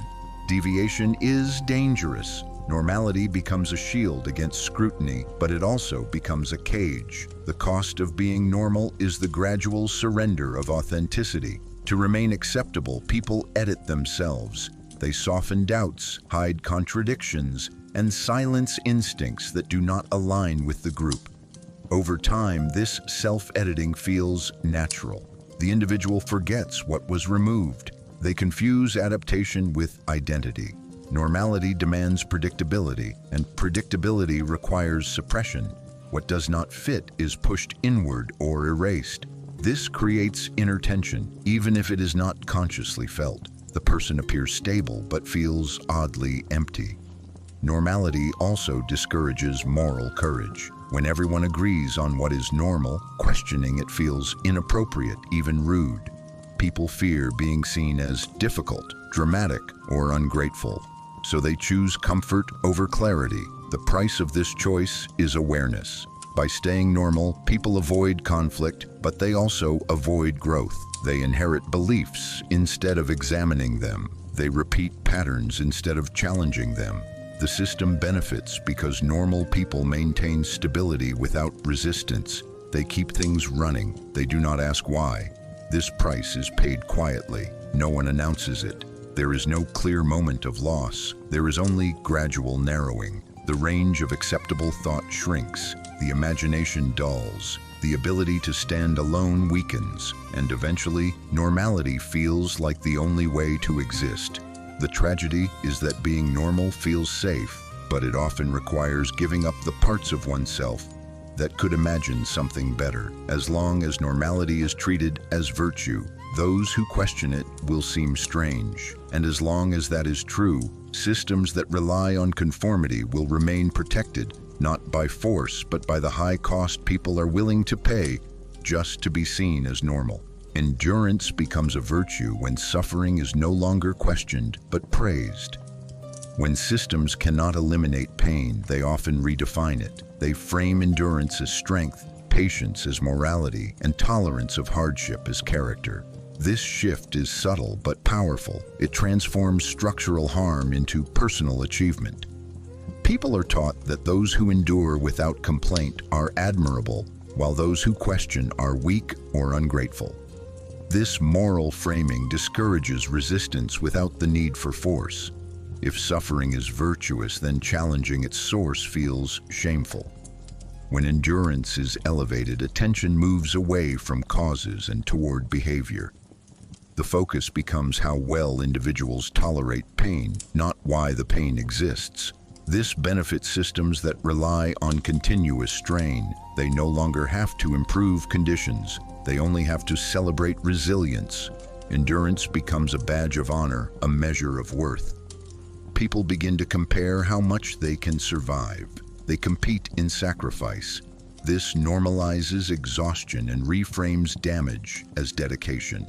Deviation is dangerous. Normality becomes a shield against scrutiny, but it also becomes a cage. The cost of being normal is the gradual surrender of authenticity. To remain acceptable, people edit themselves. They soften doubts, hide contradictions, and silence instincts that do not align with the group. Over time, this self-editing feels natural. The individual forgets what was removed. They confuse adaptation with identity. Normality demands predictability, and predictability requires suppression. What does not fit is pushed inward or erased. This creates inner tension, even if it is not consciously felt. The person appears stable but feels oddly empty. Normality also discourages moral courage. When everyone agrees on what is normal, questioning it feels inappropriate, even rude. People fear being seen as difficult, dramatic, or ungrateful. So they choose comfort over clarity. The price of this choice is awareness. By staying normal, people avoid conflict, but they also avoid growth. They inherit beliefs instead of examining them. They repeat patterns instead of challenging them. The system benefits because normal people maintain stability without resistance. They keep things running. They do not ask why. This price is paid quietly. No one announces it. There is no clear moment of loss. There is only gradual narrowing. The range of acceptable thought shrinks. The imagination dulls. The ability to stand alone weakens. And eventually, normality feels like the only way to exist. The tragedy is that being normal feels safe, but it often requires giving up the parts of oneself that could imagine something better. As long as normality is treated as virtue, those who question it will seem strange. And as long as that is true, systems that rely on conformity will remain protected, not by force, but by the high cost people are willing to pay just to be seen as normal. Endurance becomes a virtue when suffering is no longer questioned, but praised. When systems cannot eliminate pain, they often redefine it. They frame endurance as strength, patience as morality, and tolerance of hardship as character. This shift is subtle but powerful. It transforms structural harm into personal achievement. People are taught that those who endure without complaint are admirable, while those who question are weak or ungrateful. This moral framing discourages resistance without the need for force. If suffering is virtuous, then challenging its source feels shameful. When endurance is elevated, attention moves away from causes and toward behavior. The focus becomes how well individuals tolerate pain, not why the pain exists. This benefits systems that rely on continuous strain. They no longer have to improve conditions. They only have to celebrate resilience. Endurance becomes a badge of honor, a measure of worth. People begin to compare how much they can survive. They compete in sacrifice. This normalizes exhaustion and reframes damage as dedication.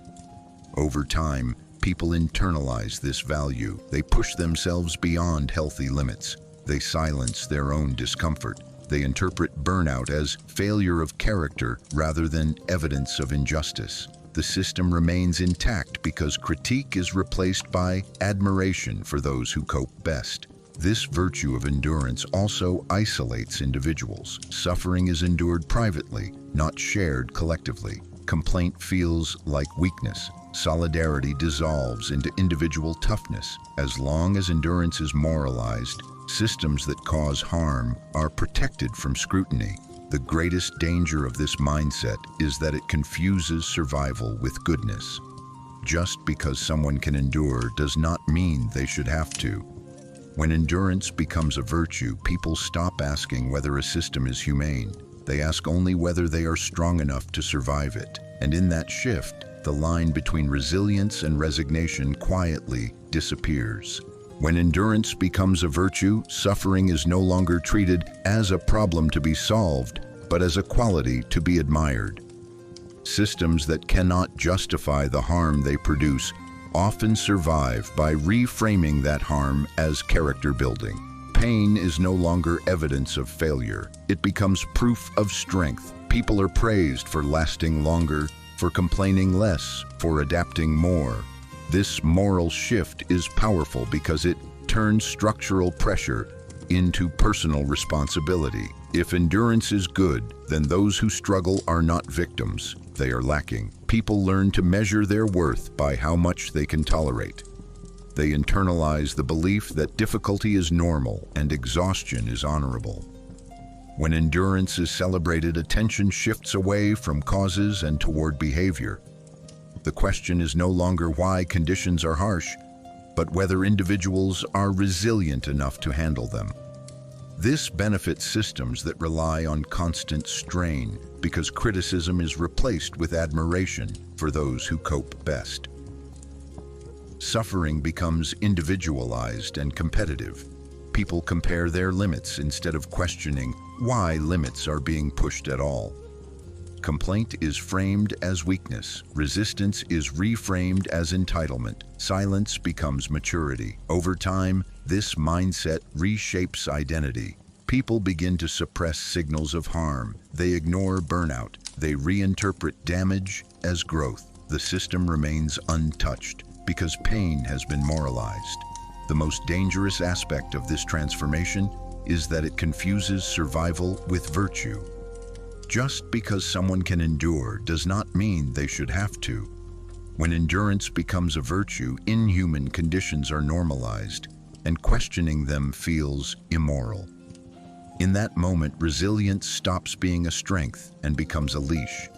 Over time, people internalize this value. They push themselves beyond healthy limits. They silence their own discomfort. They interpret burnout as failure of character rather than evidence of injustice. The system remains intact because critique is replaced by admiration for those who cope best. This virtue of endurance also isolates individuals. Suffering is endured privately, not shared collectively. Complaint feels like weakness. Solidarity dissolves into individual toughness. As long as endurance is moralized, systems that cause harm are protected from scrutiny. The greatest danger of this mindset is that it confuses survival with goodness. Just because someone can endure does not mean they should have to. When endurance becomes a virtue, people stop asking whether a system is humane. They ask only whether they are strong enough to survive it. And in that shift, the line between resilience and resignation quietly disappears. When endurance becomes a virtue, suffering is no longer treated as a problem to be solved, but as a quality to be admired. Systems that cannot justify the harm they produce often survive by reframing that harm as character building. Pain is no longer evidence of failure. It becomes proof of strength. People are praised for lasting longer, for complaining less, for adapting more. This moral shift is powerful because it turns structural pressure into personal responsibility. If endurance is good, then those who struggle are not victims. They are lacking. People learn to measure their worth by how much they can tolerate. They internalize the belief that difficulty is normal and exhaustion is honorable. When endurance is celebrated, attention shifts away from causes and toward behavior. The question is no longer why conditions are harsh, but whether individuals are resilient enough to handle them. This benefits systems that rely on constant strain because criticism is replaced with admiration for those who cope best. Suffering becomes individualized and competitive. People compare their limits instead of questioning why limits are being pushed at all. Complaint is framed as weakness. Resistance is reframed as entitlement. Silence becomes maturity. Over time, this mindset reshapes identity. People begin to suppress signals of harm. They ignore burnout. They reinterpret damage as growth. The system remains untouched because pain has been moralized. The most dangerous aspect of this transformation is that it confuses survival with virtue. Just because someone can endure does not mean they should have to. When endurance becomes a virtue, inhuman conditions are normalized, and questioning them feels immoral. In that moment, resilience stops being a strength and becomes a leash,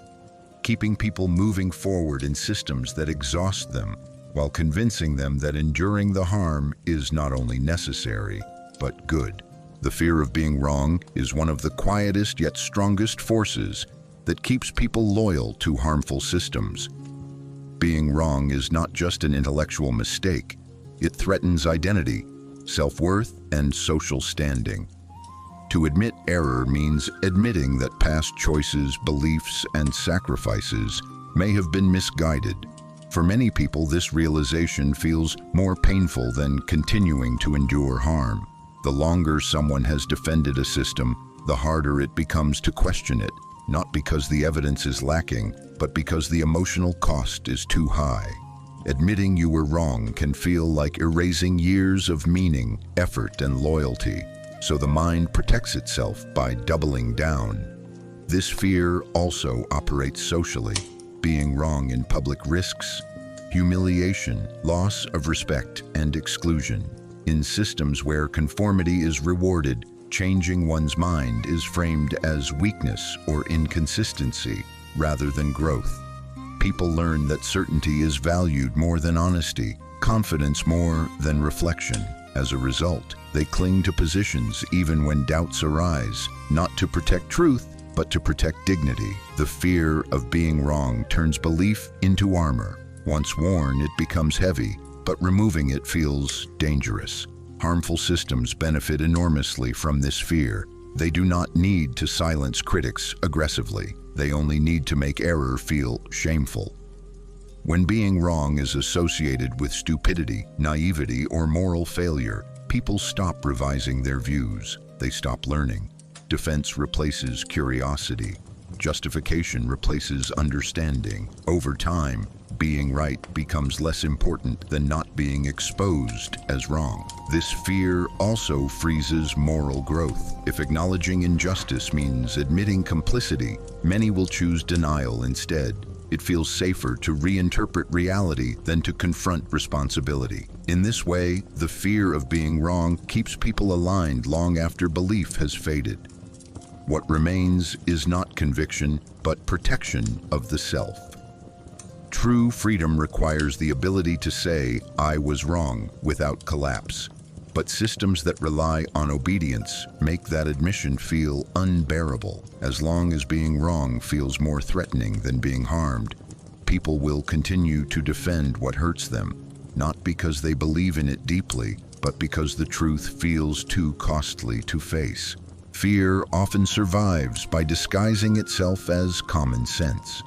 keeping people moving forward in systems that exhaust them, while convincing them that enduring the harm is not only necessary, but good. The fear of being wrong is one of the quietest yet strongest forces that keeps people loyal to harmful systems. Being wrong is not just an intellectual mistake. It threatens identity, self-worth, and social standing. To admit error means admitting that past choices, beliefs, and sacrifices may have been misguided. For many people, this realization feels more painful than continuing to endure harm. The longer someone has defended a system, the harder it becomes to question it, not because the evidence is lacking, but because the emotional cost is too high. Admitting you were wrong can feel like erasing years of meaning, effort, and loyalty, so the mind protects itself by doubling down. This fear also operates socially. Being wrong in public risks humiliation, loss of respect, and exclusion. In systems where conformity is rewarded, changing one's mind is framed as weakness or inconsistency rather than growth. People learn that certainty is valued more than honesty, confidence more than reflection. As a result, they cling to positions even when doubts arise, not to protect truth, but to protect dignity. The fear of being wrong turns belief into armor. Once worn, it becomes heavy, but removing it feels dangerous. Harmful systems benefit enormously from this fear. They do not need to silence critics aggressively. They only need to make error feel shameful. When being wrong is associated with stupidity, naivety, or moral failure, people stop revising their views. They stop learning. Defense replaces curiosity. Justification replaces understanding. Over time, being right becomes less important than not being exposed as wrong. This fear also freezes moral growth. If acknowledging injustice means admitting complicity, many will choose denial instead. It feels safer to reinterpret reality than to confront responsibility. In this way, the fear of being wrong keeps people aligned long after belief has faded. What remains is not conviction, but protection of the self. True freedom requires the ability to say, "I was wrong," without collapse. But systems that rely on obedience make that admission feel unbearable. As long as being wrong feels more threatening than being harmed, people will continue to defend what hurts them, not because they believe in it deeply, but because the truth feels too costly to face. Fear often survives by disguising itself as common sense.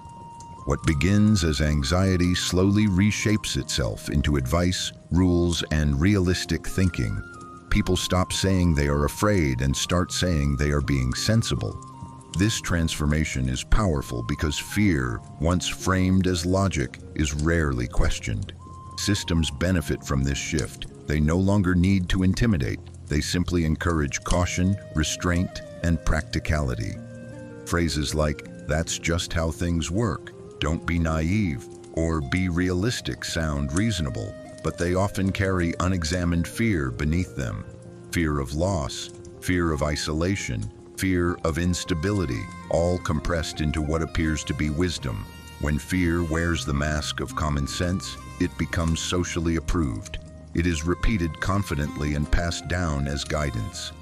What begins as anxiety slowly reshapes itself into advice, rules, and realistic thinking. People stop saying they are afraid and start saying they are being sensible. This transformation is powerful because fear, once framed as logic, is rarely questioned. Systems benefit from this shift. They no longer need to intimidate. They simply encourage caution, restraint, and practicality. Phrases like, "That's just how things work," "Don't be naive," or "Be realistic" sound reasonable, but they often carry unexamined fear beneath them. Fear of loss, fear of isolation, fear of instability, all compressed into what appears to be wisdom. When fear wears the mask of common sense, it becomes socially approved. It is repeated confidently and passed down as guidance.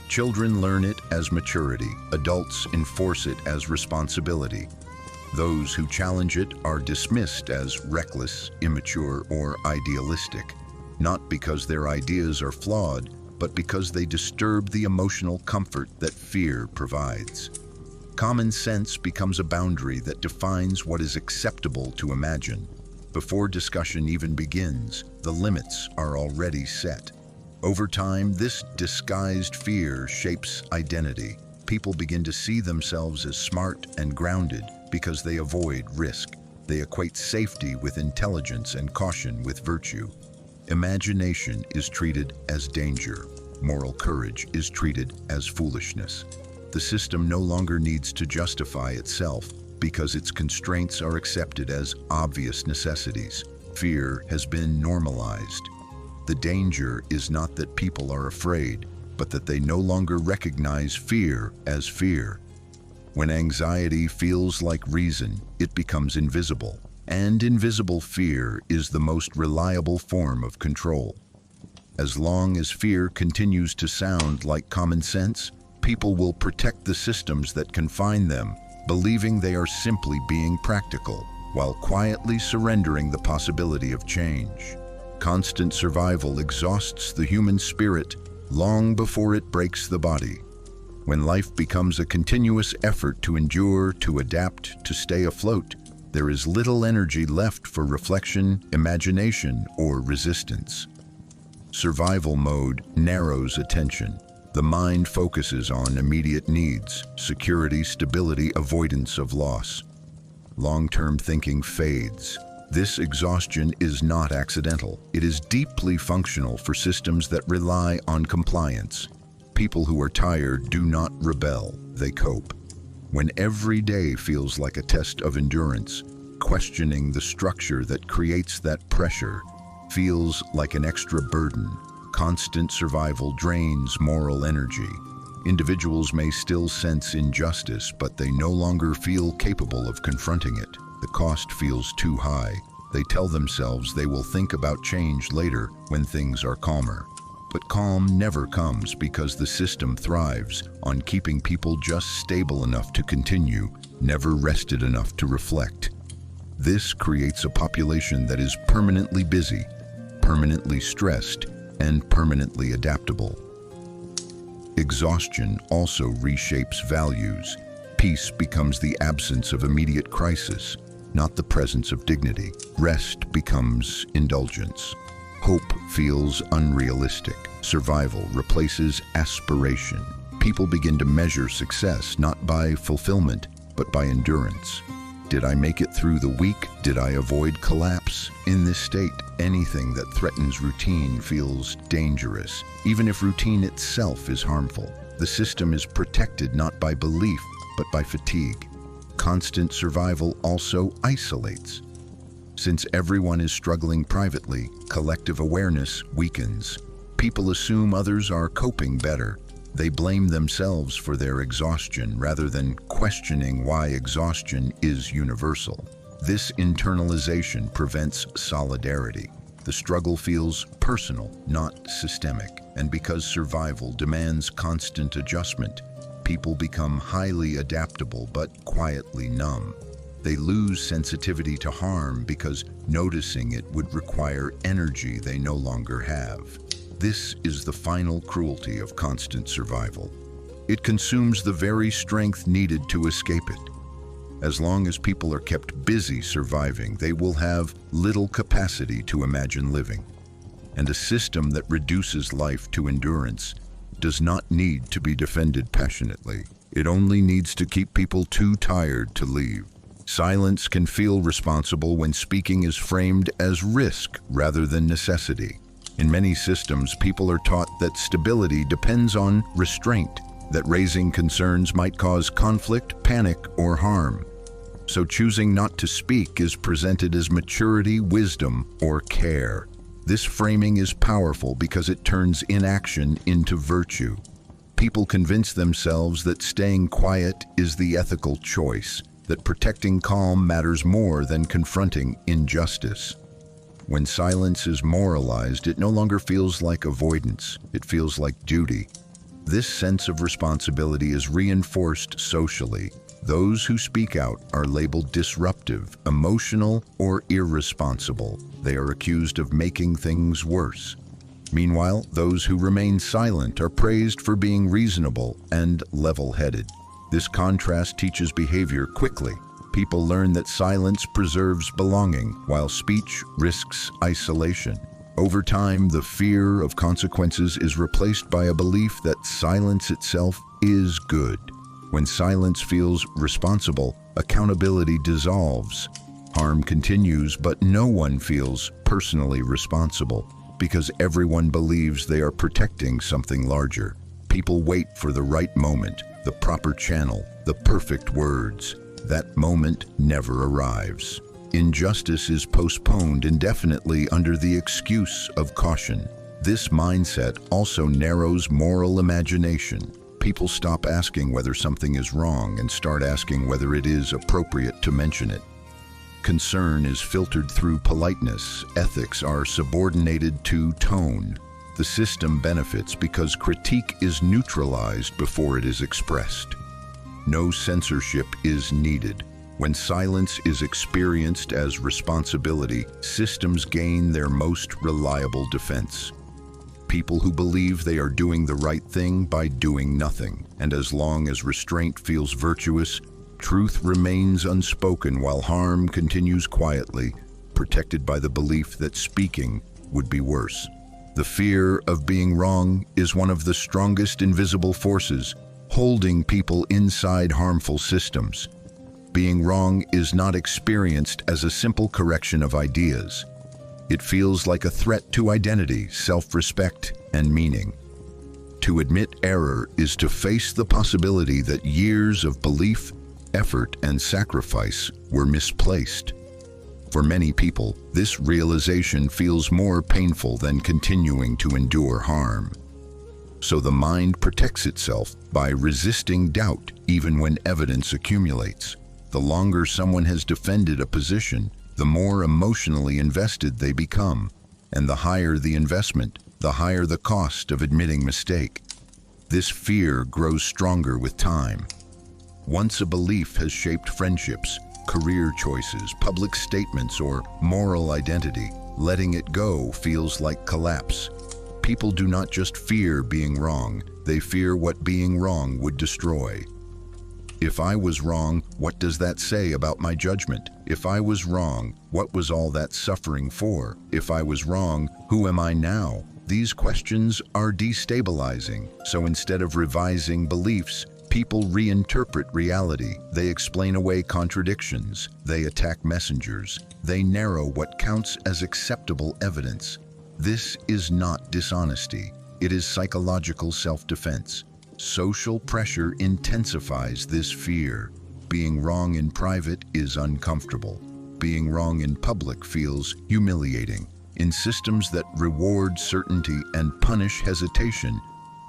Children learn it as maturity. Adults enforce it as responsibility. Those who challenge it are dismissed as reckless, immature, or idealistic, not because their ideas are flawed, but because they disturb the emotional comfort that fear provides. Common sense becomes a boundary that defines what is acceptable to imagine. Before discussion even begins, the limits are already set. Over time, this disguised fear shapes identity. People begin to see themselves as smart and grounded because they avoid risk. They equate safety with intelligence and caution with virtue. Imagination is treated as danger. Moral courage is treated as foolishness. The system no longer needs to justify itself because its constraints are accepted as obvious necessities. Fear has been normalized. The danger is not that people are afraid, but that they no longer recognize fear as fear. When anxiety feels like reason, it becomes invisible. And invisible fear is the most reliable form of control. As long as fear continues to sound like common sense, people will protect the systems that confine them, believing they are simply being practical, while quietly surrendering the possibility of change. Constant survival exhausts the human spirit long before it breaks the body. When life becomes a continuous effort to endure, to adapt, to stay afloat, there is little energy left for reflection, imagination, or resistance. Survival mode narrows attention. The mind focuses on immediate needs, security, stability, avoidance of loss. Long-term thinking fades. This exhaustion is not accidental. It is deeply functional for systems that rely on compliance. People who are tired do not rebel, they cope. When every day feels like a test of endurance, questioning the structure that creates that pressure feels like an extra burden. Constant survival drains moral energy. Individuals may still sense injustice, but they no longer feel capable of confronting it. The cost feels too high. They tell themselves they will think about change later when things are calmer. But calm never comes because the system thrives on keeping people just stable enough to continue, never rested enough to reflect. This creates a population that is permanently busy, permanently stressed, and permanently adaptable. Exhaustion also reshapes values. Peace becomes the absence of immediate crisis, not the presence of dignity. Rest becomes indulgence. Hope feels unrealistic. Survival replaces aspiration. People begin to measure success not by fulfillment, but by endurance. Did I make it through the week? Did I avoid collapse? In this state, anything that threatens routine feels dangerous, even if routine itself is harmful. The system is protected not by belief, but by fatigue. Constant survival also isolates. Since everyone is struggling privately, collective awareness weakens. People assume others are coping better. They blame themselves for their exhaustion rather than questioning why exhaustion is universal. This internalization prevents solidarity. The struggle feels personal, not systemic. And because survival demands constant adjustment, people become highly adaptable but quietly numb. They lose sensitivity to harm because noticing it would require energy they no longer have. This is the final cruelty of constant survival. It consumes the very strength needed to escape it. As long as people are kept busy surviving, they will have little capacity to imagine living. And a system that reduces life to endurance does not need to be defended passionately. It only needs to keep people too tired to leave. Silence can feel responsible when speaking is framed as risk rather than necessity. In many systems, people are taught that stability depends on restraint, that raising concerns might cause conflict, panic, or harm. So choosing not to speak is presented as maturity, wisdom, or care. This framing is powerful because it turns inaction into virtue. People convince themselves that staying quiet is the ethical choice, that protecting calm matters more than confronting injustice. When silence is moralized, it no longer feels like avoidance, it feels like duty. This sense of responsibility is reinforced socially. Those who speak out are labeled disruptive, emotional, or irresponsible. They are accused of making things worse. Meanwhile, those who remain silent are praised for being reasonable and level-headed. This contrast teaches behavior quickly. People learn that silence preserves belonging, while speech risks isolation. Over time, the fear of consequences is replaced by a belief that silence itself is good. When silence feels responsible, accountability dissolves. Harm continues, but no one feels personally responsible because everyone believes they are protecting something larger. People wait for the right moment, the proper channel, the perfect words. That moment never arrives. Injustice is postponed indefinitely under the excuse of caution. This mindset also narrows moral imagination. People stop asking whether something is wrong and start asking whether it is appropriate to mention it. Concern is filtered through politeness. Ethics are subordinated to tone. The system benefits because critique is neutralized before it is expressed. No censorship is needed. When silence is experienced as responsibility, systems gain their most reliable defense. People who believe they are doing the right thing by doing nothing. And as long as restraint feels virtuous, truth remains unspoken while harm continues quietly, protected by the belief that speaking would be worse. The fear of being wrong is one of the strongest invisible forces holding people inside harmful systems. Being wrong is not experienced as a simple correction of ideas. It feels like a threat to identity, self-respect, and meaning. To admit error is to face the possibility that years of belief, effort, and sacrifice were misplaced. For many people, this realization feels more painful than continuing to endure harm. So the mind protects itself by resisting doubt even when evidence accumulates. The longer someone has defended a position, the more emotionally invested they become. And the higher the investment, the higher the cost of admitting mistake. This fear grows stronger with time. Once a belief has shaped friendships, career choices, public statements, or moral identity, letting it go feels like collapse. People do not just fear being wrong, they fear what being wrong would destroy. If I was wrong, what does that say about my judgment? If I was wrong, what was all that suffering for? If I was wrong, who am I now? These questions are destabilizing, so instead of revising beliefs, people reinterpret reality. They explain away contradictions. They attack messengers. They narrow what counts as acceptable evidence. This is not dishonesty. It is psychological self-defense. Social pressure intensifies this fear. Being wrong in private is uncomfortable. Being wrong in public feels humiliating. In systems that reward certainty and punish hesitation,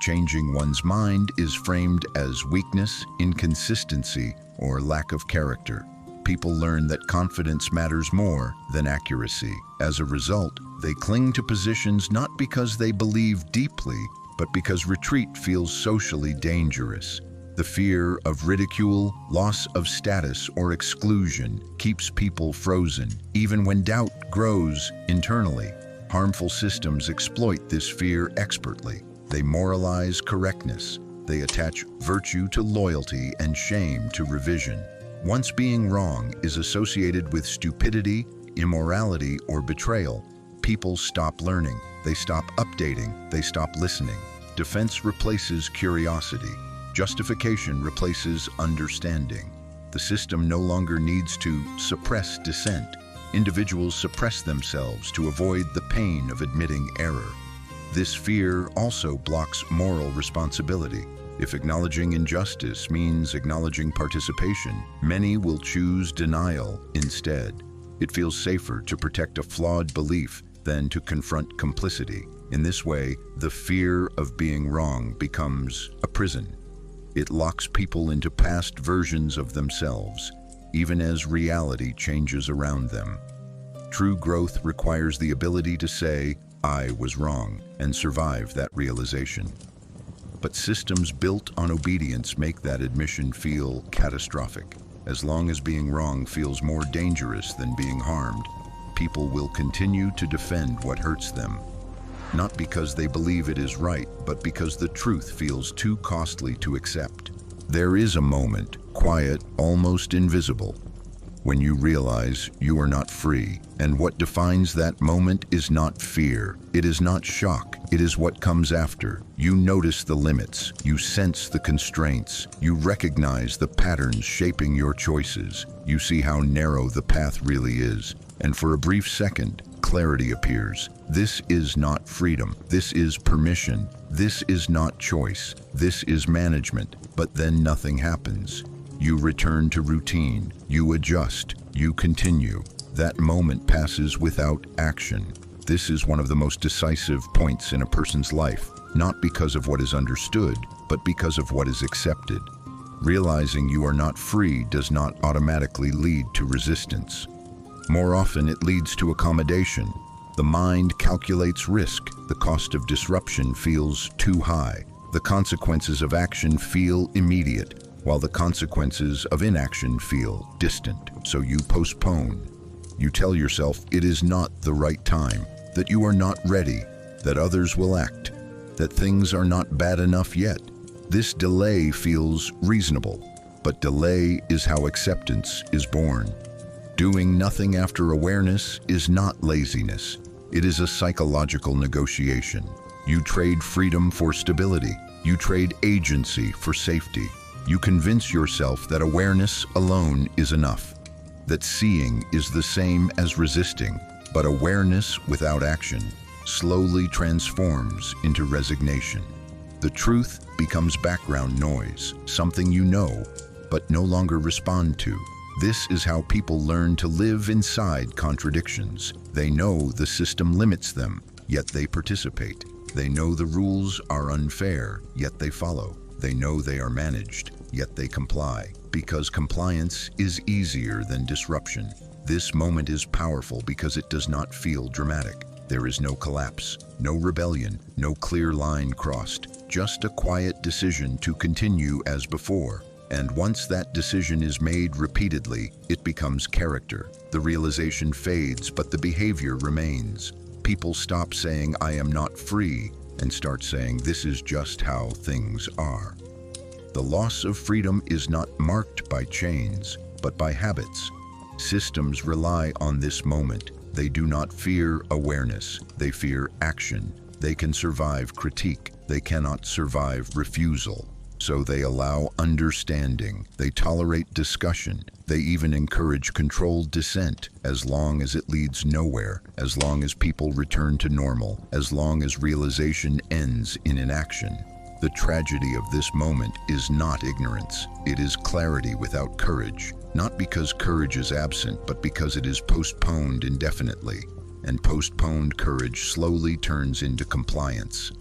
changing one's mind is framed as weakness, inconsistency, or lack of character. People learn that confidence matters more than accuracy. As a result, they cling to positions not because they believe deeply, but because retreat feels socially dangerous. The fear of ridicule, loss of status, or exclusion keeps people frozen, even when doubt grows internally. Harmful systems exploit this fear expertly. They moralize correctness. They attach virtue to loyalty and shame to revision. Once being wrong is associated with stupidity, immorality, or betrayal, people stop learning. They stop updating. They stop listening. Defense replaces curiosity. Justification replaces understanding. The system no longer needs to suppress dissent. Individuals suppress themselves to avoid the pain of admitting error. This fear also blocks moral responsibility. If acknowledging injustice means acknowledging participation, many will choose denial instead. It feels safer to protect a flawed belief than to confront complicity. In this way, the fear of being wrong becomes a prison. It locks people into past versions of themselves, even as reality changes around them. True growth requires the ability to say, "I was wrong," and survive that realization. But systems built on obedience make that admission feel catastrophic. As long as being wrong feels more dangerous than being harmed, people will continue to defend what hurts them. Not because they believe it is right, but because the truth feels too costly to accept. There is a moment, quiet, almost invisible, when you realize you are not free. And what defines that moment is not fear. It is not shock. It is what comes after. You notice the limits. You sense the constraints. You recognize the patterns shaping your choices. You see how narrow the path really is. And for a brief second, clarity appears. This is not freedom. This is permission. This is not choice. This is management. But then nothing happens. You return to routine. You adjust. You continue. That moment passes without action. This is one of the most decisive points in a person's life, not because of what is understood, but because of what is accepted. Realizing you are not free does not automatically lead to resistance. More often, it leads to accommodation. The mind calculates risk. The cost of disruption feels too high. The consequences of action feel immediate, while the consequences of inaction feel distant. So you postpone. You tell yourself it is not the right time, that you are not ready, that others will act, that things are not bad enough yet. This delay feels reasonable, but delay is how acceptance is born. Doing nothing after awareness is not laziness. It is a psychological negotiation. You trade freedom for stability. You trade agency for safety. You convince yourself that awareness alone is enough, that seeing is the same as resisting, but awareness without action slowly transforms into resignation. The truth becomes background noise, something you know, but no longer respond to. This is how people learn to live inside contradictions. They know the system limits them, yet they participate. They know the rules are unfair, yet they follow. They know they are managed, yet they comply, because compliance is easier than disruption. This moment is powerful because it does not feel dramatic. There is no collapse, no rebellion, no clear line crossed, just a quiet decision to continue as before. And once that decision is made repeatedly, it becomes character. The realization fades, but the behavior remains. People stop saying, "I am not free," and start saying, "This is just how things are." The loss of freedom is not marked by chains, but by habits. Systems rely on this moment. They do not fear awareness. They fear action. They can survive critique. They cannot survive refusal. So they allow understanding. They tolerate discussion. They even encourage controlled dissent, as long as it leads nowhere, as long as people return to normal, as long as realization ends in inaction. The tragedy of this moment is not ignorance. It is clarity without courage. Not because courage is absent, but because it is postponed indefinitely. And postponed courage slowly turns into compliance.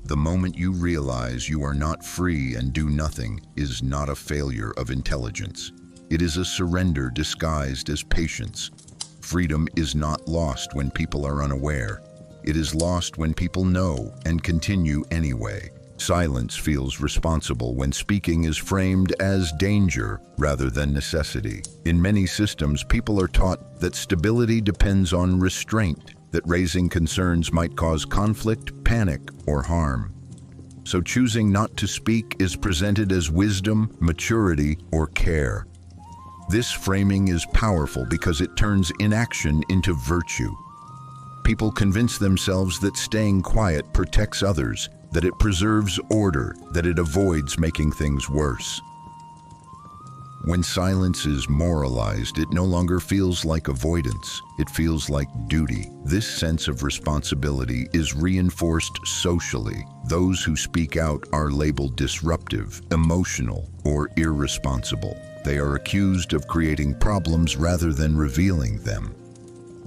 The moment you realize you are not free and do nothing is not a failure of intelligence. It is a surrender disguised as patience. Freedom is not lost when people are unaware. It is lost when people know and continue anyway. Silence feels responsible when speaking is framed as danger rather than necessity. In many systems, people are taught that stability depends on restraint, that raising concerns might cause conflict, panic, or harm. So choosing not to speak is presented as wisdom, maturity, or care. This framing is powerful because it turns inaction into virtue. People convince themselves that staying quiet protects others, that it preserves order, that it avoids making things worse. When silence is moralized, it no longer feels like avoidance. It feels like duty. This sense of responsibility is reinforced socially. Those who speak out are labeled disruptive, emotional, or irresponsible. They are accused of creating problems rather than revealing them.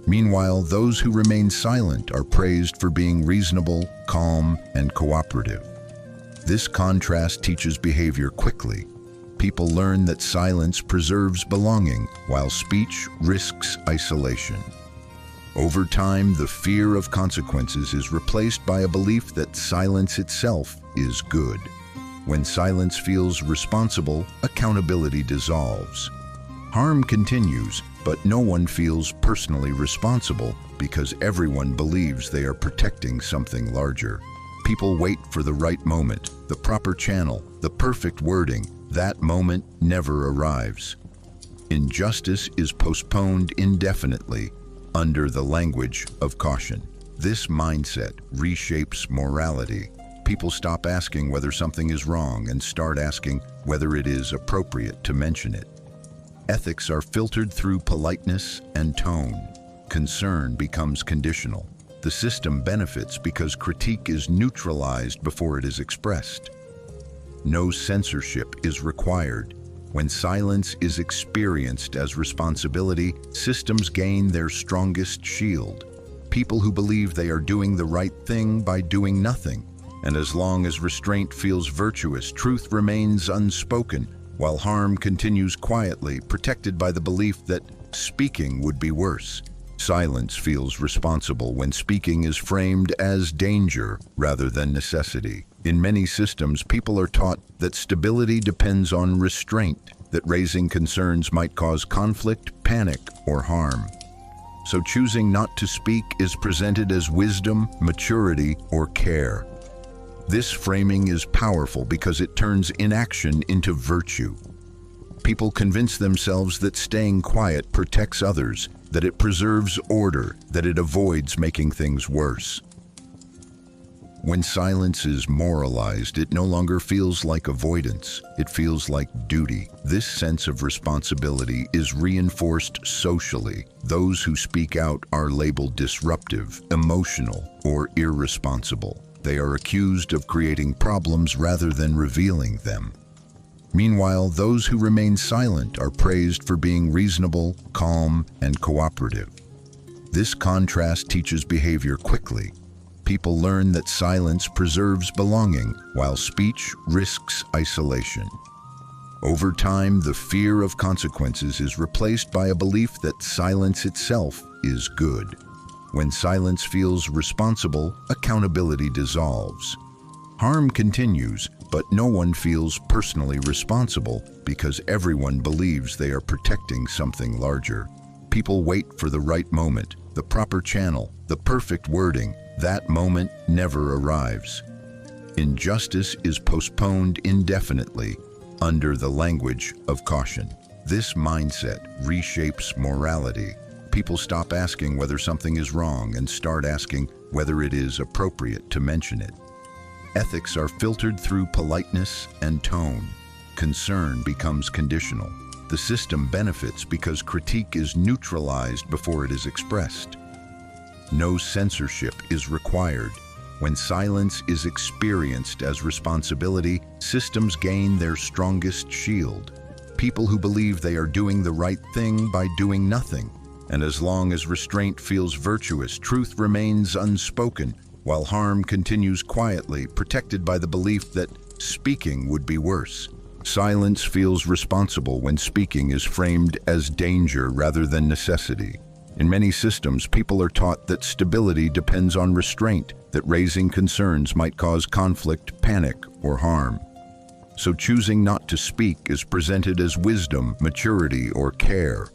Meanwhile, those who remain silent are praised for being reasonable, calm, and cooperative. This contrast teaches behavior quickly. People learn that silence preserves belonging, while speech risks isolation. Over time, the fear of consequences is replaced by a belief that silence itself is good. When silence feels responsible, accountability dissolves. Harm continues, but no one feels personally responsible because everyone believes they are protecting something larger. People wait for the right moment, the proper channel, the perfect wording. That moment never arrives. Injustice is postponed indefinitely under the language of caution. This mindset reshapes morality. People stop asking whether something is wrong and start asking whether it is appropriate to mention it. Ethics are filtered through politeness and tone. Concern becomes conditional. The system benefits because critique is neutralized before it is expressed. No censorship is required. When silence is experienced as responsibility, systems gain their strongest shield. People who believe they are doing the right thing by doing nothing. And as long as restraint feels virtuous, truth remains unspoken, while harm continues quietly, protected by the belief that speaking would be worse. Silence feels responsible when speaking is framed as danger rather than necessity. In many systems, people are taught that stability depends on restraint, that raising concerns might cause conflict, panic, or harm. So choosing not to speak is presented as wisdom, maturity, or care. This framing is powerful because it turns inaction into virtue. People convince themselves that staying quiet protects others, that it preserves order, that it avoids making things worse. When silence is moralized, it no longer feels like avoidance. It feels like duty. This sense of responsibility is reinforced socially. Those who speak out are labeled disruptive, emotional, or irresponsible. They are accused of creating problems rather than revealing them. Meanwhile, those who remain silent are praised for being reasonable, calm, and cooperative. This contrast teaches behavior quickly. People learn that silence preserves belonging, while speech risks isolation. Over time, the fear of consequences is replaced by a belief that silence itself is good. When silence feels responsible, accountability dissolves. Harm continues, but no one feels personally responsible because everyone believes they are protecting something larger. People wait for the right moment, the proper channel, the perfect wording. That moment never arrives. Injustice is postponed indefinitely under the language of caution. This mindset reshapes morality. People stop asking whether something is wrong and start asking whether it is appropriate to mention it. Ethics are filtered through politeness and tone. Concern becomes conditional. The system benefits because critique is neutralized before it is expressed. No censorship is required. When silence is experienced as responsibility, systems gain their strongest shield. People who believe they are doing the right thing by doing nothing. And as long as restraint feels virtuous, truth remains unspoken, while harm continues quietly, protected by the belief that speaking would be worse. Silence feels responsible when speaking is framed as danger rather than necessity. In many systems, people are taught that stability depends on restraint, that raising concerns might cause conflict, panic, or harm. So choosing not to speak is presented as wisdom, maturity, or care.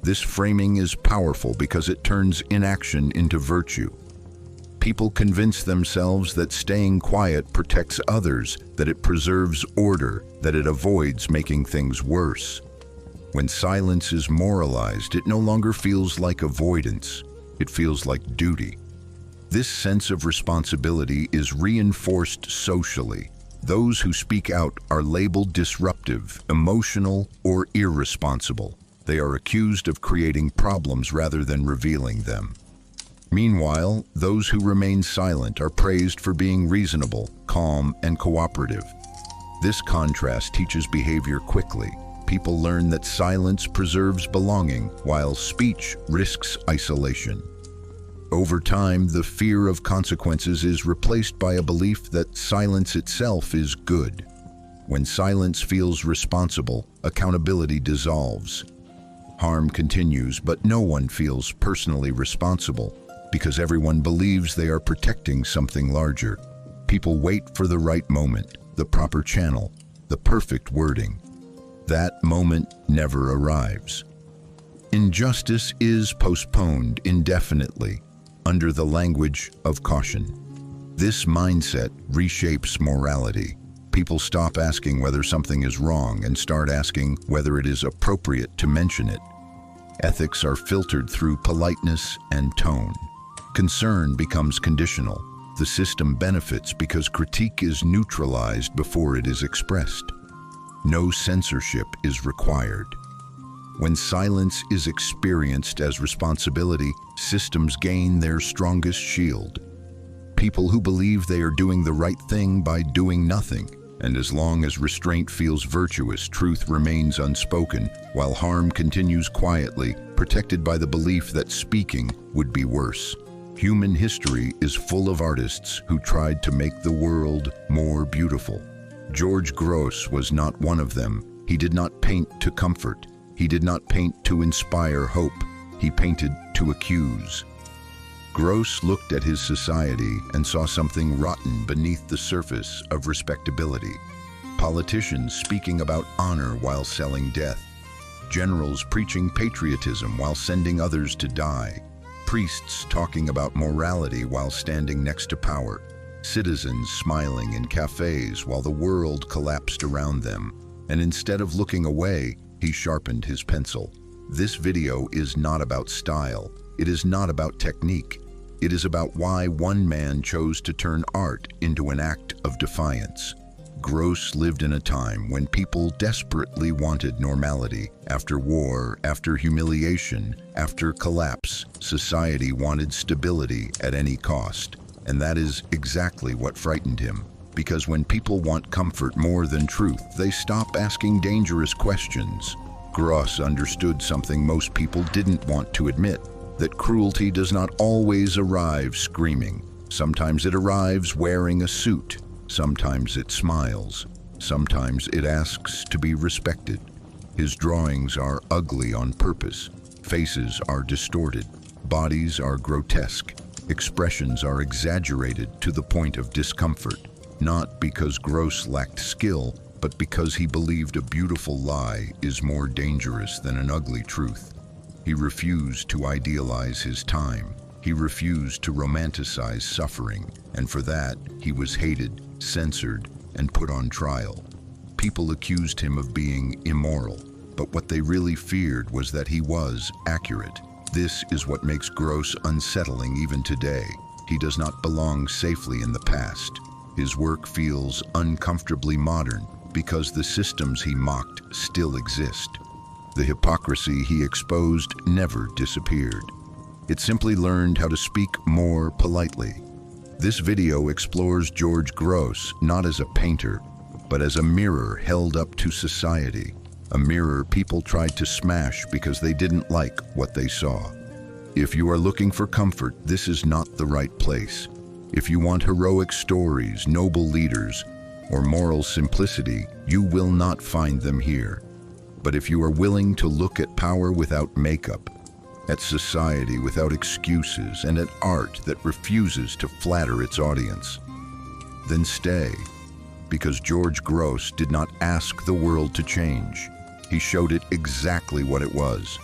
This framing is powerful because it turns inaction into virtue. People convince themselves that staying quiet protects others, that it preserves order, that it avoids making things worse. When silence is moralized, it no longer feels like avoidance, it feels like duty. This sense of responsibility is reinforced socially. Those who speak out are labeled disruptive, emotional, or irresponsible. They are accused of creating problems rather than revealing them. Meanwhile, those who remain silent are praised for being reasonable, calm, and cooperative. This contrast teaches behavior quickly. People learn that silence preserves belonging, while speech risks isolation. Over time, the fear of consequences is replaced by a belief that silence itself is good. When silence feels responsible, accountability dissolves. Harm continues, but no one feels personally responsible because everyone believes they are protecting something larger. People wait for the right moment, the proper channel, the perfect wording. That moment never arrives. Injustice is postponed indefinitely under the language of caution. This mindset reshapes morality. People stop asking whether something is wrong and start asking whether it is appropriate to mention it. Ethics are filtered through politeness and tone. Concern becomes conditional. The system benefits because critique is neutralized before it is expressed. No censorship is required. When silence is experienced as responsibility, systems gain their strongest shield. People who believe they are doing the right thing by doing nothing. And as long as restraint feels virtuous, truth remains unspoken, while harm continues quietly, protected by the belief that speaking would be worse. Human history is full of artists who tried to make the world more beautiful. George Grosz was not one of them. He did not paint to comfort. He did not paint to inspire hope. He painted to accuse. Grosz looked at his society and saw something rotten beneath the surface of respectability. Politicians speaking about honor while selling death. Generals preaching patriotism while sending others to die. Priests talking about morality while standing next to power. Citizens smiling in cafes while the world collapsed around them. And instead of looking away, he sharpened his pencil. This video is not about style. It is not about technique. It is about why one man chose to turn art into an act of defiance. Grosz lived in a time when people desperately wanted normality. After war, after humiliation, after collapse, society wanted stability at any cost. And that is exactly what frightened him. Because when people want comfort more than truth, they stop asking dangerous questions. Gross understood something most people didn't want to admit, that cruelty does not always arrive screaming. Sometimes it arrives wearing a suit. Sometimes it smiles. Sometimes it asks to be respected. His drawings are ugly on purpose. Faces are distorted. Bodies are grotesque. Expressions are exaggerated to the point of discomfort. Not because Gross lacked skill, but because he believed a beautiful lie is more dangerous than an ugly truth. He refused to idealize his time. He refused to romanticize suffering, and for that, he was hated, censored, and put on trial. People accused him of being immoral, but what they really feared was that he was accurate. This is what makes Gross unsettling even today. He does not belong safely in the past. His work feels uncomfortably modern because the systems he mocked still exist. The hypocrisy he exposed never disappeared. It simply learned how to speak more politely. This video explores George Gross not as a painter, but as a mirror held up to society. A mirror people tried to smash because they didn't like what they saw. If you are looking for comfort, this is not the right place. If you want heroic stories, noble leaders, or moral simplicity, you will not find them here. But if you are willing to look at power without makeup, at society without excuses, and at art that refuses to flatter its audience, then stay. Because George Gross did not ask the world to change. He showed it exactly what it was.